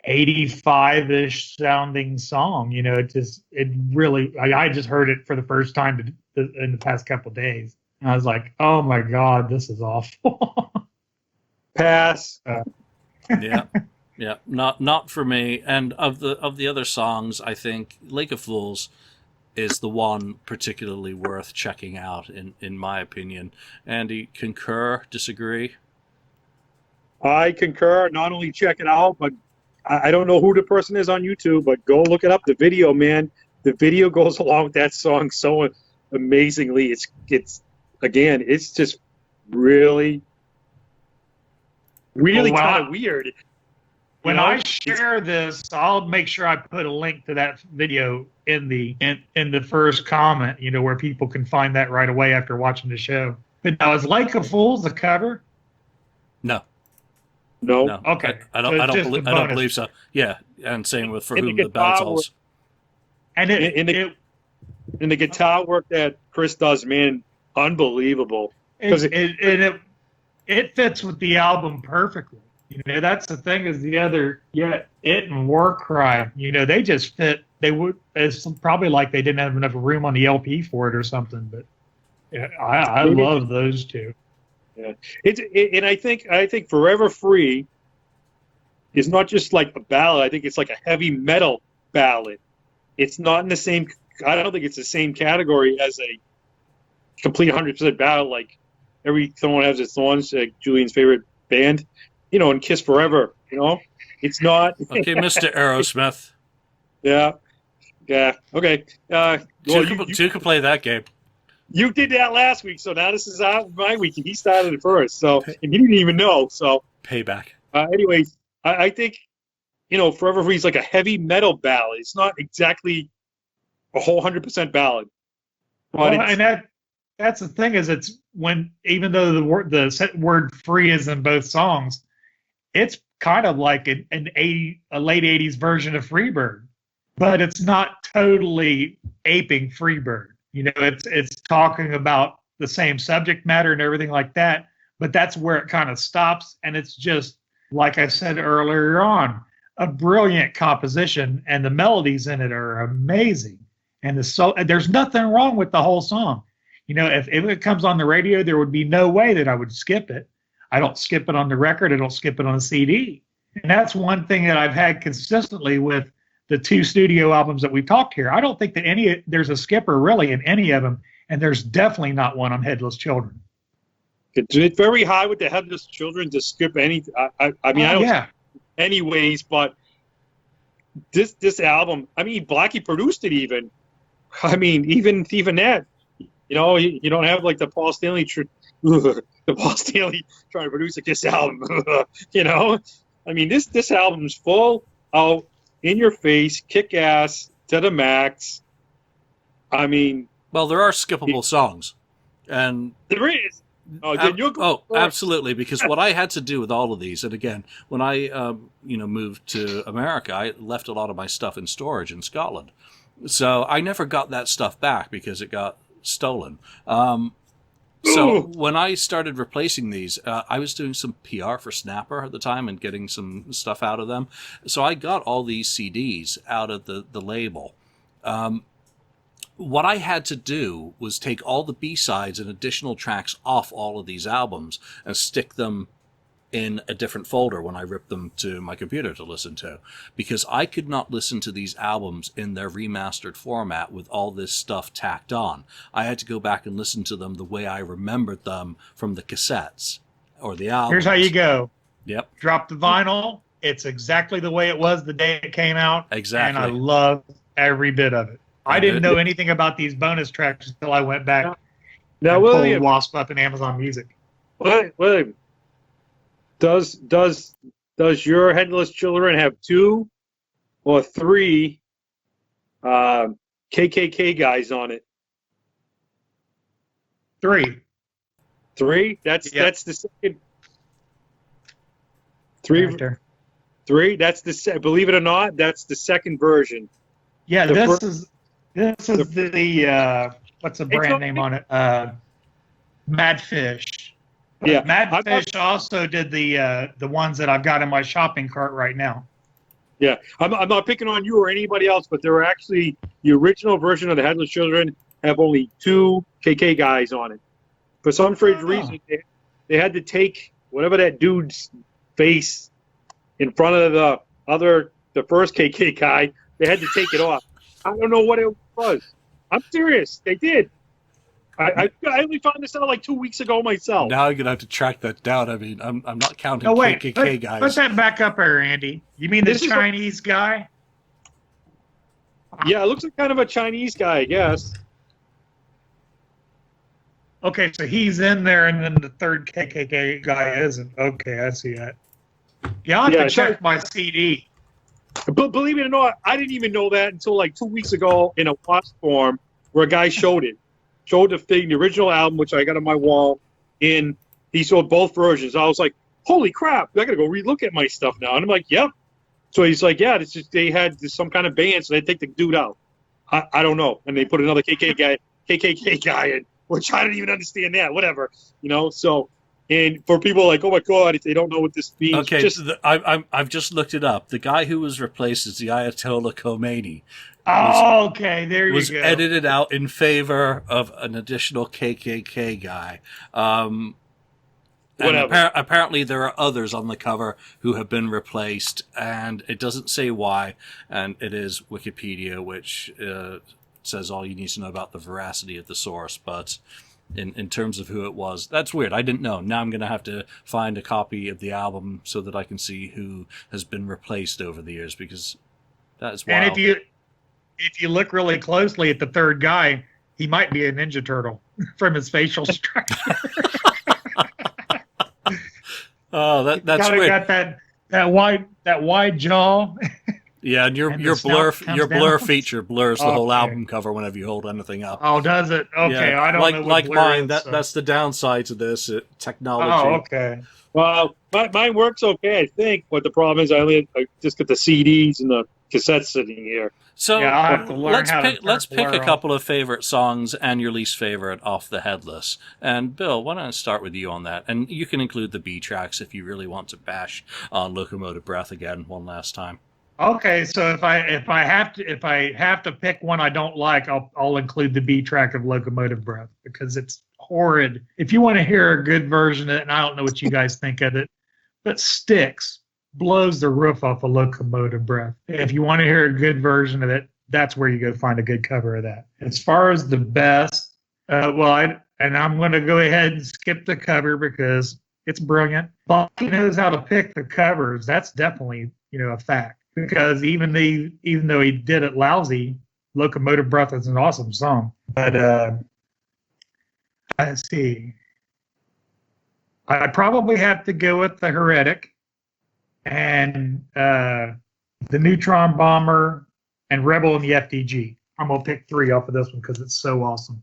85-ish sounding song. You know, it really, I just heard it for the first time in the past couple of days. And I was like, oh my God, this is awful. Pass. Yeah. Yeah, not for me. And of the other songs, I think Lake of Fools is the one particularly worth checking out in my opinion. Andy, concur, disagree? I concur. Not only check it out, but I don't know who the person is on YouTube, but go look it up. The video, man, the video goes along with that song so amazingly. It's again, it's just really kind of weird. When I share this, I'll make sure I put a link to that video in the first comment, you know, where people can find that right away after watching the show. But now, is Lake of Fools the cover? No. Okay. I don't believe so. Yeah, and same with For Whom the Bell Tolls. And in the guitar work that Chris does, man, unbelievable. Because it fits with the album perfectly. You know, that's the thing is it and War Cry, you know, they just fit. It's probably like they didn't have enough room on the LP for it or something, but yeah, I love those two. Yeah, and I think Forever Free is not just like a ballad. I think it's like a heavy metal ballad. It's not in the same. I don't think it's the same category as a complete 100% ballad. Like someone has its thorns, like Julian's favorite band, you know, and Kiss Forever. You know, it's not. Okay, Mr. Aerosmith. Yeah. Okay. Two can play that game. You did that last week, so now this is my week, and he started it first. So, and he didn't even know. So, payback. Anyways, I think, you know, Forever Free is like a heavy metal ballad. It's not exactly a whole 100% ballad. But and that's the thing is it's when even though the word free is in both songs, it's kind of like a late 80s version of Freebird, but it's not totally aping Freebird. You know, it's talking about the same subject matter and everything like that, but that's where it kind of stops. And it's just, like I said earlier on, a brilliant composition, and the melodies in it are amazing. And there's nothing wrong with the whole song. You know, if it comes on the radio, there would be no way that I would skip it. I don't skip it on the record. I don't skip it on the CD. And that's one thing that I've had consistently with the two studio albums that we've talked here. I don't think that there's a skipper really in any of them, and there's definitely not one on Headless Children. It's very high with the Headless Children to skip any. I mean, I don't. Anyways, but this album, I mean, Blackie produced it even. I mean, even that, you know, you don't have like the Paul Stanley trying to produce a Kiss album, you know. I mean, this album's full out, in your face, kick ass to the max. I mean, well, there are skippable songs, and there is. Absolutely, because what I had to do with all of these, and again, when I moved to America, I left a lot of my stuff in storage in Scotland, so I never got that stuff back because it got stolen. So when I started replacing these, I was doing some PR for Snapper at the time and getting some stuff out of them. So I got all these CDs out of the label. What I had to do was take all the B-sides and additional tracks off all of these albums and stick them in a different folder when I ripped them to my computer to listen to, because I could not listen to these albums in their remastered format with all this stuff tacked on. I had to go back and listen to them the way I remembered them from the cassettes or the albums. Here's how you go. Yep. Drop the vinyl. It's exactly the way it was the day it came out. Exactly. And I love every bit of it. I didn't know anything about these bonus tracks until I went back and pulled W.A.S.P up in Amazon Music. William, does your Headless Children have 2 or 3 KKK guys on it? 3. 3? That's the second. 3. Right there. 3. That's the. Believe it or not, that's the second version. Yeah, this is the what's the brand name on it? Madfish. Madfish also did the ones that I've got in my shopping cart right now. Yeah, I'm not picking on you or anybody else, but there were actually the original version of the Headless Children have only 2 KK guys on it. For some strange reason, they had to take whatever that dude's face in front of the first KK guy. They had to take it off. I don't know what it was. I'm serious. They did. I only found this out like 2 weeks ago myself. Now I'm gonna have to track that down. I mean, I'm not counting No, wait. KKK guys. Put that back up there, Andy. You mean the This is a- Chinese guy? Yeah, it looks like kind of a Chinese guy, I guess. Okay, so he's in there, and then the third KKK guy isn't. Okay, I see that. Yeah, I'll have to check my CD. But believe it or not, I didn't even know that until like 2 weeks ago in a WASP forum where a guy showed the thing, the original album, which I got on my wall, and he showed both versions. I was like, holy crap, I gotta go relook at my stuff now. And I'm like, yep. So he's like, yeah, it's just they had some kind of band, so they take the dude out. I don't know. And they put another KKK guy in, which I don't even understand that. Whatever, So, and for people like, oh my god, if they don't know what this means, Okay, I've just looked it up. The guy who was replaced as the Ayatollah Khomeini Okay, there you go. was edited out in favor of an additional KKK guy. And apparently there are others on the cover who have been replaced, and it doesn't say why, and it is Wikipedia, which says all you need to know about the veracity of the source, but in terms of who it was, that's weird. I didn't know. Now I'm going to have to find a copy of the album so that I can see who has been replaced over the years, because that is wild. And if you look really closely at the third guy, he might be a Ninja Turtle from his facial structure. Oh, that's weird. weird. Got that wide jaw. Yeah, and your blur feature blurs the whole album cover whenever you hold anything up. Oh, does it? Okay, yeah, I don't know what like blur mine. is, That's the downside to this technology. Oh, okay. Well, mine works okay, I think. But the problem is, I just got the CDs and the cassettes sitting here. So yeah, I'll have to learn let's pick a couple of favorite songs and your least favorite off the Headless. And Bill, why don't I start with you on that? And you can include the B tracks if you really want to bash on Locomotive Breath again one last time. Okay, so if I have to pick one I don't like, I'll include the B track of Locomotive Breath because it's horrid. If you want to hear a good version of it, and I don't know what you guys think of it, but Styx blows the roof off of Locomotive Breath. If you want to hear a good version of it, that's where you go find a good cover of that. As far as the best, I'm going to go ahead and skip the cover because it's brilliant. Bonnie knows how to pick the covers. That's definitely a fact. Because even though he did it lousy, Locomotive Breath is an awesome song. But let's see. I'd probably have to go with The Heretic and The Neutron Bomber and Rebel in the FDG. I'm going to pick 3 off of this one because it's so awesome.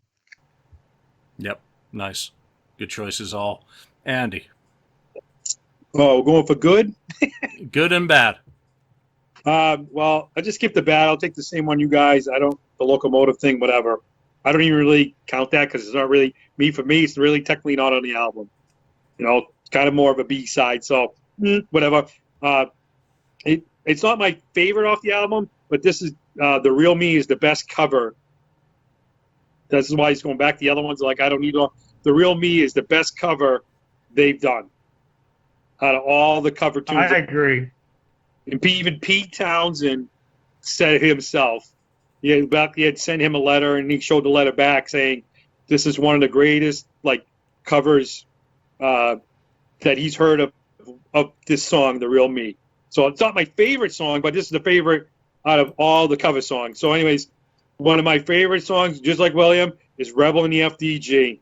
Yep. Nice. Good choices all. Andy. Oh, we're going for good? Good and bad. Well, I just skipped the bad. I'll take the same one you guys. The Locomotive thing, whatever. I don't even really count that because it's not really for me. It's really technically not on the album. It's kind of more of a B-side. So whatever. It's not my favorite off the album, but this is The Real Me is the best cover. This is why he's going back. The other ones are like, I don't need all. The Real Me is the best cover they've done out of all the cover tunes. I agree. And even Pete Townsend said it himself. He had sent him a letter, and he showed the letter back saying, "This is one of the greatest covers that he's heard of this song, The Real Me." So it's not my favorite song, but this is the favorite out of all the cover songs. So, anyways, one of my favorite songs, just like William, is "Rebel in the FDG."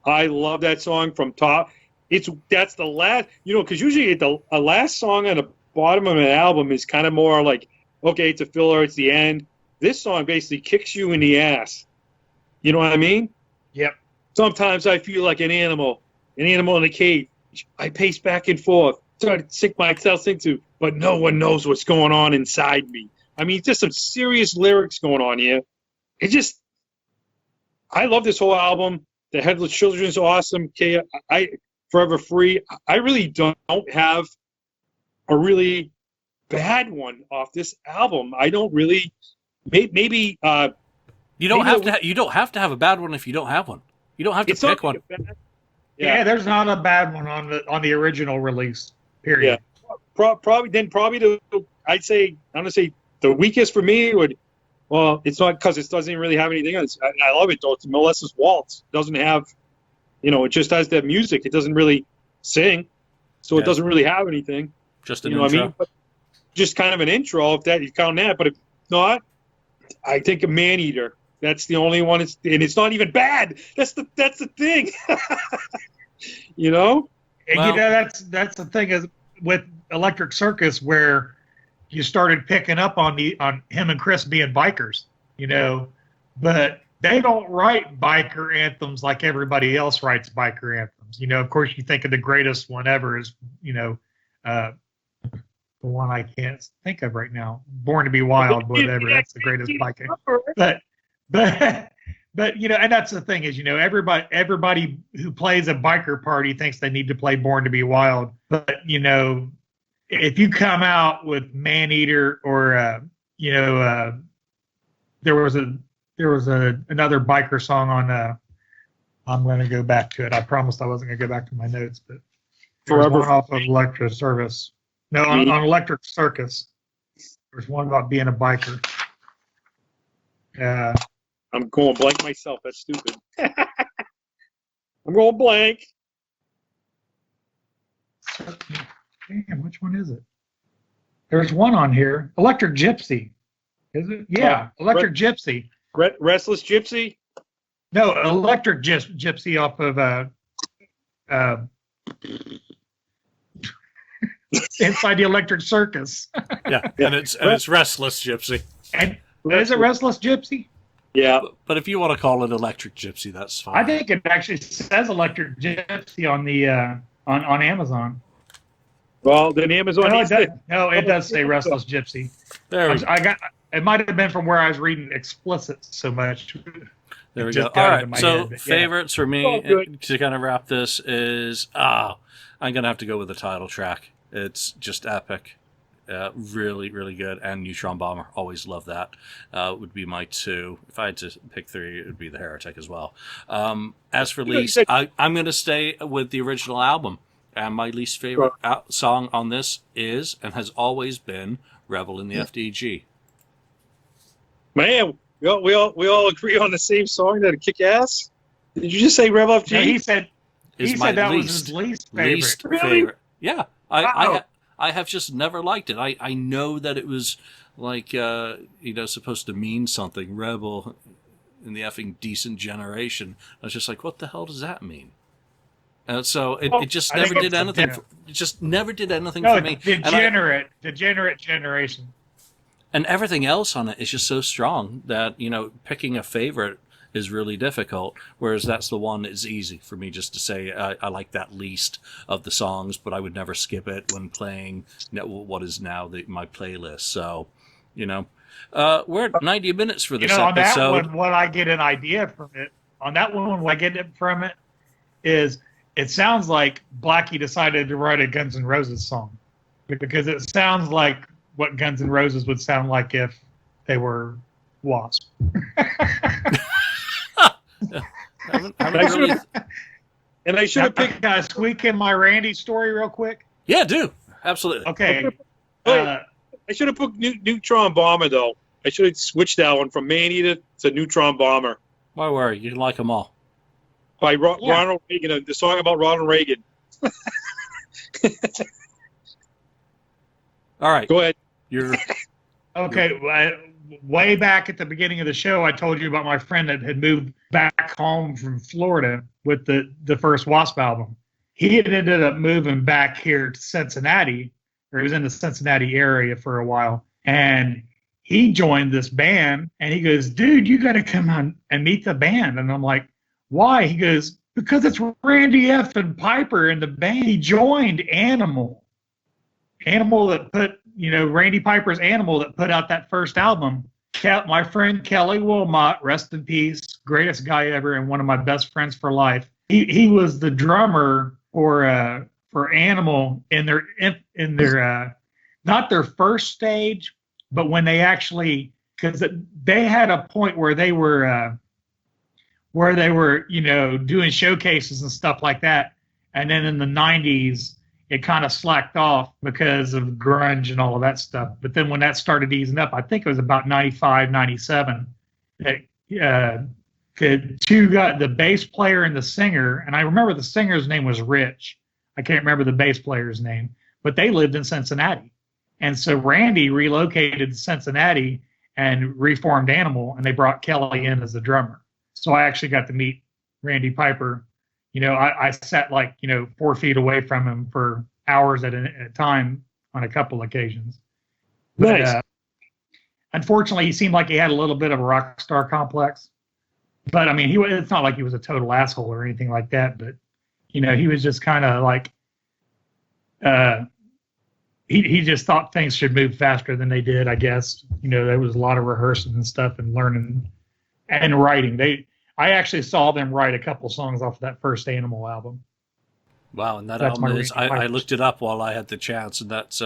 I love that song from top. That's the last, because usually the last song on the bottom of an album is kind of more like, okay, it's a filler, it's the end. This song basically kicks you in the ass. You know what I mean? Yep. Sometimes I feel like an animal in a cage. I pace back and forth, try to sink myself into, but no one knows what's going on inside me. I mean, just some serious lyrics going on here. I love this whole album. The Headless Children is awesome. Forever Free. I really don't have a really bad one off this album. I don't really. Maybe You don't maybe have to. You don't have to have a bad one if you don't have one. You don't have to it's not pick one. bad. Yeah, there's not a bad one on the original release. Period. Yeah, probably the. I'd say I'm gonna say the weakest for me would. Well, it's not because it doesn't really have anything else. I love it though. It's Melissa's Waltz. It doesn't have, it just has that music. It doesn't really sing, so it doesn't really have anything. Just an intro. intro. What I mean? But just kind of an intro, if that you count that. But if not, I think a Maneater. That's the only one. And it's not even bad. That's the thing. And Well, that's the thing is with Electric Circus where you started picking up on him and Chris being bikers, but they don't write biker anthems like everybody else writes biker anthems. Of course, you think of the greatest one ever is, the one I can't think of right now, Born to Be Wild, whatever. That's the greatest biker. But and that's the thing is, everybody who plays a biker party thinks they need to play Born to Be Wild. But if you come out with Maneater or there was another biker song on I'm going to go back to it. I promised I wasn't going to go back to my notes, but there was one off of Electric Service. No, on Electric Circus. There's one about being a biker. I'm going blank myself. That's stupid. I'm going blank. Damn, which one is it? There's one on here. Electric Gypsy. Is it? Yeah, Electric Gypsy. Restless Gypsy? No, Electric Gypsy off of Inside the Electric Circus. Yeah, and it's Restless Gypsy. And is it Restless Gypsy? Yeah. But if you want to call it Electric Gypsy, that's fine. I think it actually says Electric Gypsy on the on Amazon. Well, then Amazon. No, it does say Restless Gypsy. It might have been from where I was reading explicit so much. There we go. All right. So favorites for me to kind of wrap this is I'm gonna have to go with the title track. It's just epic. Really, really good. And Neutron Bomber. Always love that. Would be my two. If I had to pick three, it would be the Heretic as well. As for least, I'm going to stay with the original album. And my least favorite song on this is, and has always been, Rebel in the FDG. Man, we all agree on the same song that kick ass? Did you just say Rebel FDG? No, he said that was his least favorite. Least favorite. Yeah. I have just never liked it. I know that it was like, supposed to mean something. Rebel in the effing decent generation. I was just like, what the hell does that mean? So it just never did anything. It just never did anything for me. Degenerate generation. And everything else on it is just so strong that, picking a favorite is really difficult, whereas that's the one that's easy for me just to say I like that least of the songs, but I would never skip it when playing what is now my playlist. So, we're at 90 minutes for this episode. On that one, what I get an idea from it, is it sounds like Blackie decided to write a Guns N' Roses song, because it sounds like what Guns N' Roses would sound like if they were W.A.S.P. And I should have picked. Can I squeak in my Randy story real quick? Yeah, do. Absolutely. Okay. I should have put Neutron Bomber, though. I should have switched that one from Maneater to Neutron Bomber. Why worry? You can like them all. By Ronald Reagan, the song about Ronald Reagan. All right. Go ahead. Okay. Way back at the beginning of the show, I told you about my friend that had moved back home from Florida with the first W.A.S.P. album. He had ended up moving back here to Cincinnati, or he was in the Cincinnati area for a while. And he joined this band, and he goes, dude, you got to come on and meet the band. And I'm like, why? He goes, because it's Randy F. and Piper in the band. He joined Animal that put, Randy Piper's Animal that put out that first album. My friend Kelly Wilmot, rest in peace, greatest guy ever and one of my best friends for life. He was the drummer for Animal in their not their first stage, but when they actually, because they had a point where they were doing showcases and stuff like that, and then in the 90s it kind of slacked off because of grunge and all of that stuff. But then when that started easing up, I think it was about 95, 97, that two got the bass player and the singer, and I remember the singer's name was Rich. I can't remember the bass player's name, but they lived in Cincinnati. And so Randy relocated to Cincinnati and reformed Animal, and they brought Kelly in as the drummer. So I actually got to meet Randy Piper. I sat 4 feet away from him for hours at a time on a couple occasions. Nice. But, unfortunately, he seemed like he had a little bit of a rock star complex. But I mean, it's not like he was a total asshole or anything like that. But he was just kind of like, he just thought things should move faster than they did. I guess there was a lot of rehearsing and stuff and learning and writing. I actually saw them write a couple songs off of that first Animal album. Wow, and that That's album my is, reading. I looked it up while I had the chance, and that's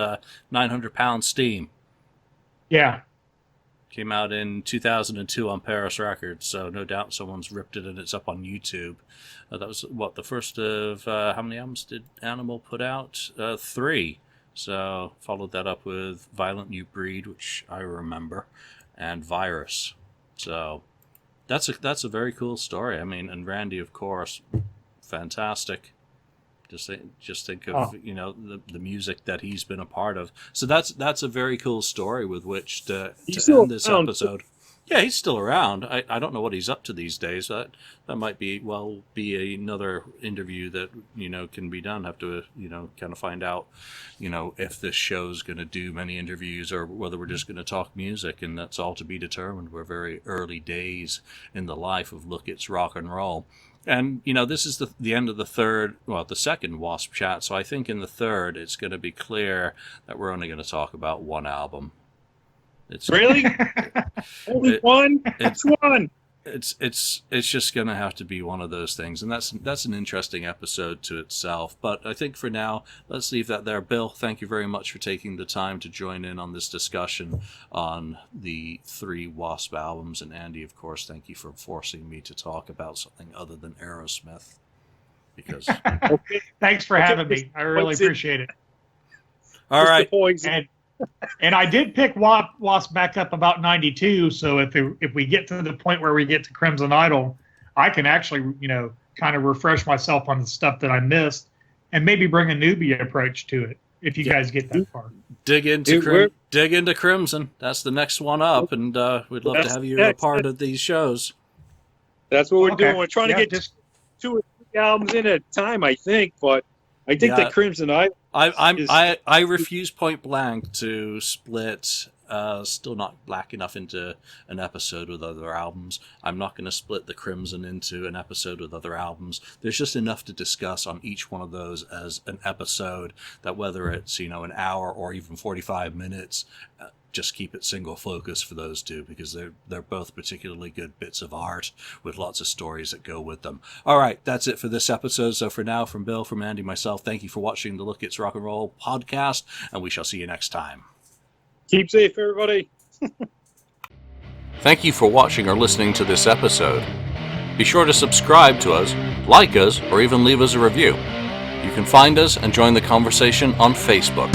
900 Pound Steam. Yeah. Came out in 2002 on Paris Records, so no doubt someone's ripped it and it's up on YouTube. That was, the first of, how many albums did Animal put out? 3. So followed that up with Violent New Breed, which I remember, and Virus. So that's a very cool story. I mean, and Randy, of course, fantastic. Just think of the music that he's been a part of. So that's a very cool story with which to end this episode. Yeah, he's still around. I don't know what he's up to these days. That might be another interview that can be done. Have to kind of find out if this show's going to do many interviews or whether we're just going to talk music, and that's all to be determined. We're very early days in the life of Look It's Rock and Roll. And, this is the end of the second W.A.S.P chat. So I think in the third, it's going to be clear that we're only going to talk about one album. Really? Only one? It's one. It's just going to have to be one of those things. And that's an interesting episode to itself. But I think for now, let's leave that there. Bill, thank you very much for taking the time to join in on this discussion on the 3 W.A.S.P albums. And Andy, of course, thank you for forcing me to talk about something other than Aerosmith. Because Thanks for having me. I really appreciate it. All right. And I did pick W.A.S.P back up about 92. So if we get to the point where we get to Crimson Idol, I can actually, kind of refresh myself on the stuff that I missed and maybe bring a newbie approach to it if you guys get that far. Dig into Crimson. That's the next one up, and we'd love to have you a part of these shows. That's what we're doing. We're trying to get just 2 or 3 albums in at a time, I think, but I think that Crimson Idol. I refuse point blank to split Still Not Black Enough into an episode with other albums. I'm not going to split the Crimson into an episode with other albums. There's just enough to discuss on each one of those as an episode that whether it's an hour or even 45 minutes, just keep it single focus for those two, because they're both particularly good bits of art with lots of stories that go with them. All right, that's it for this episode. So for now, from Bill, from Andy, myself, thank you for watching the Look It's Rock and Roll podcast, and we shall see you next time. Keep safe, everybody. Thank you for watching or listening to this episode. Be sure to subscribe to us, like us, or even leave us a review. You can find us and join the conversation on Facebook.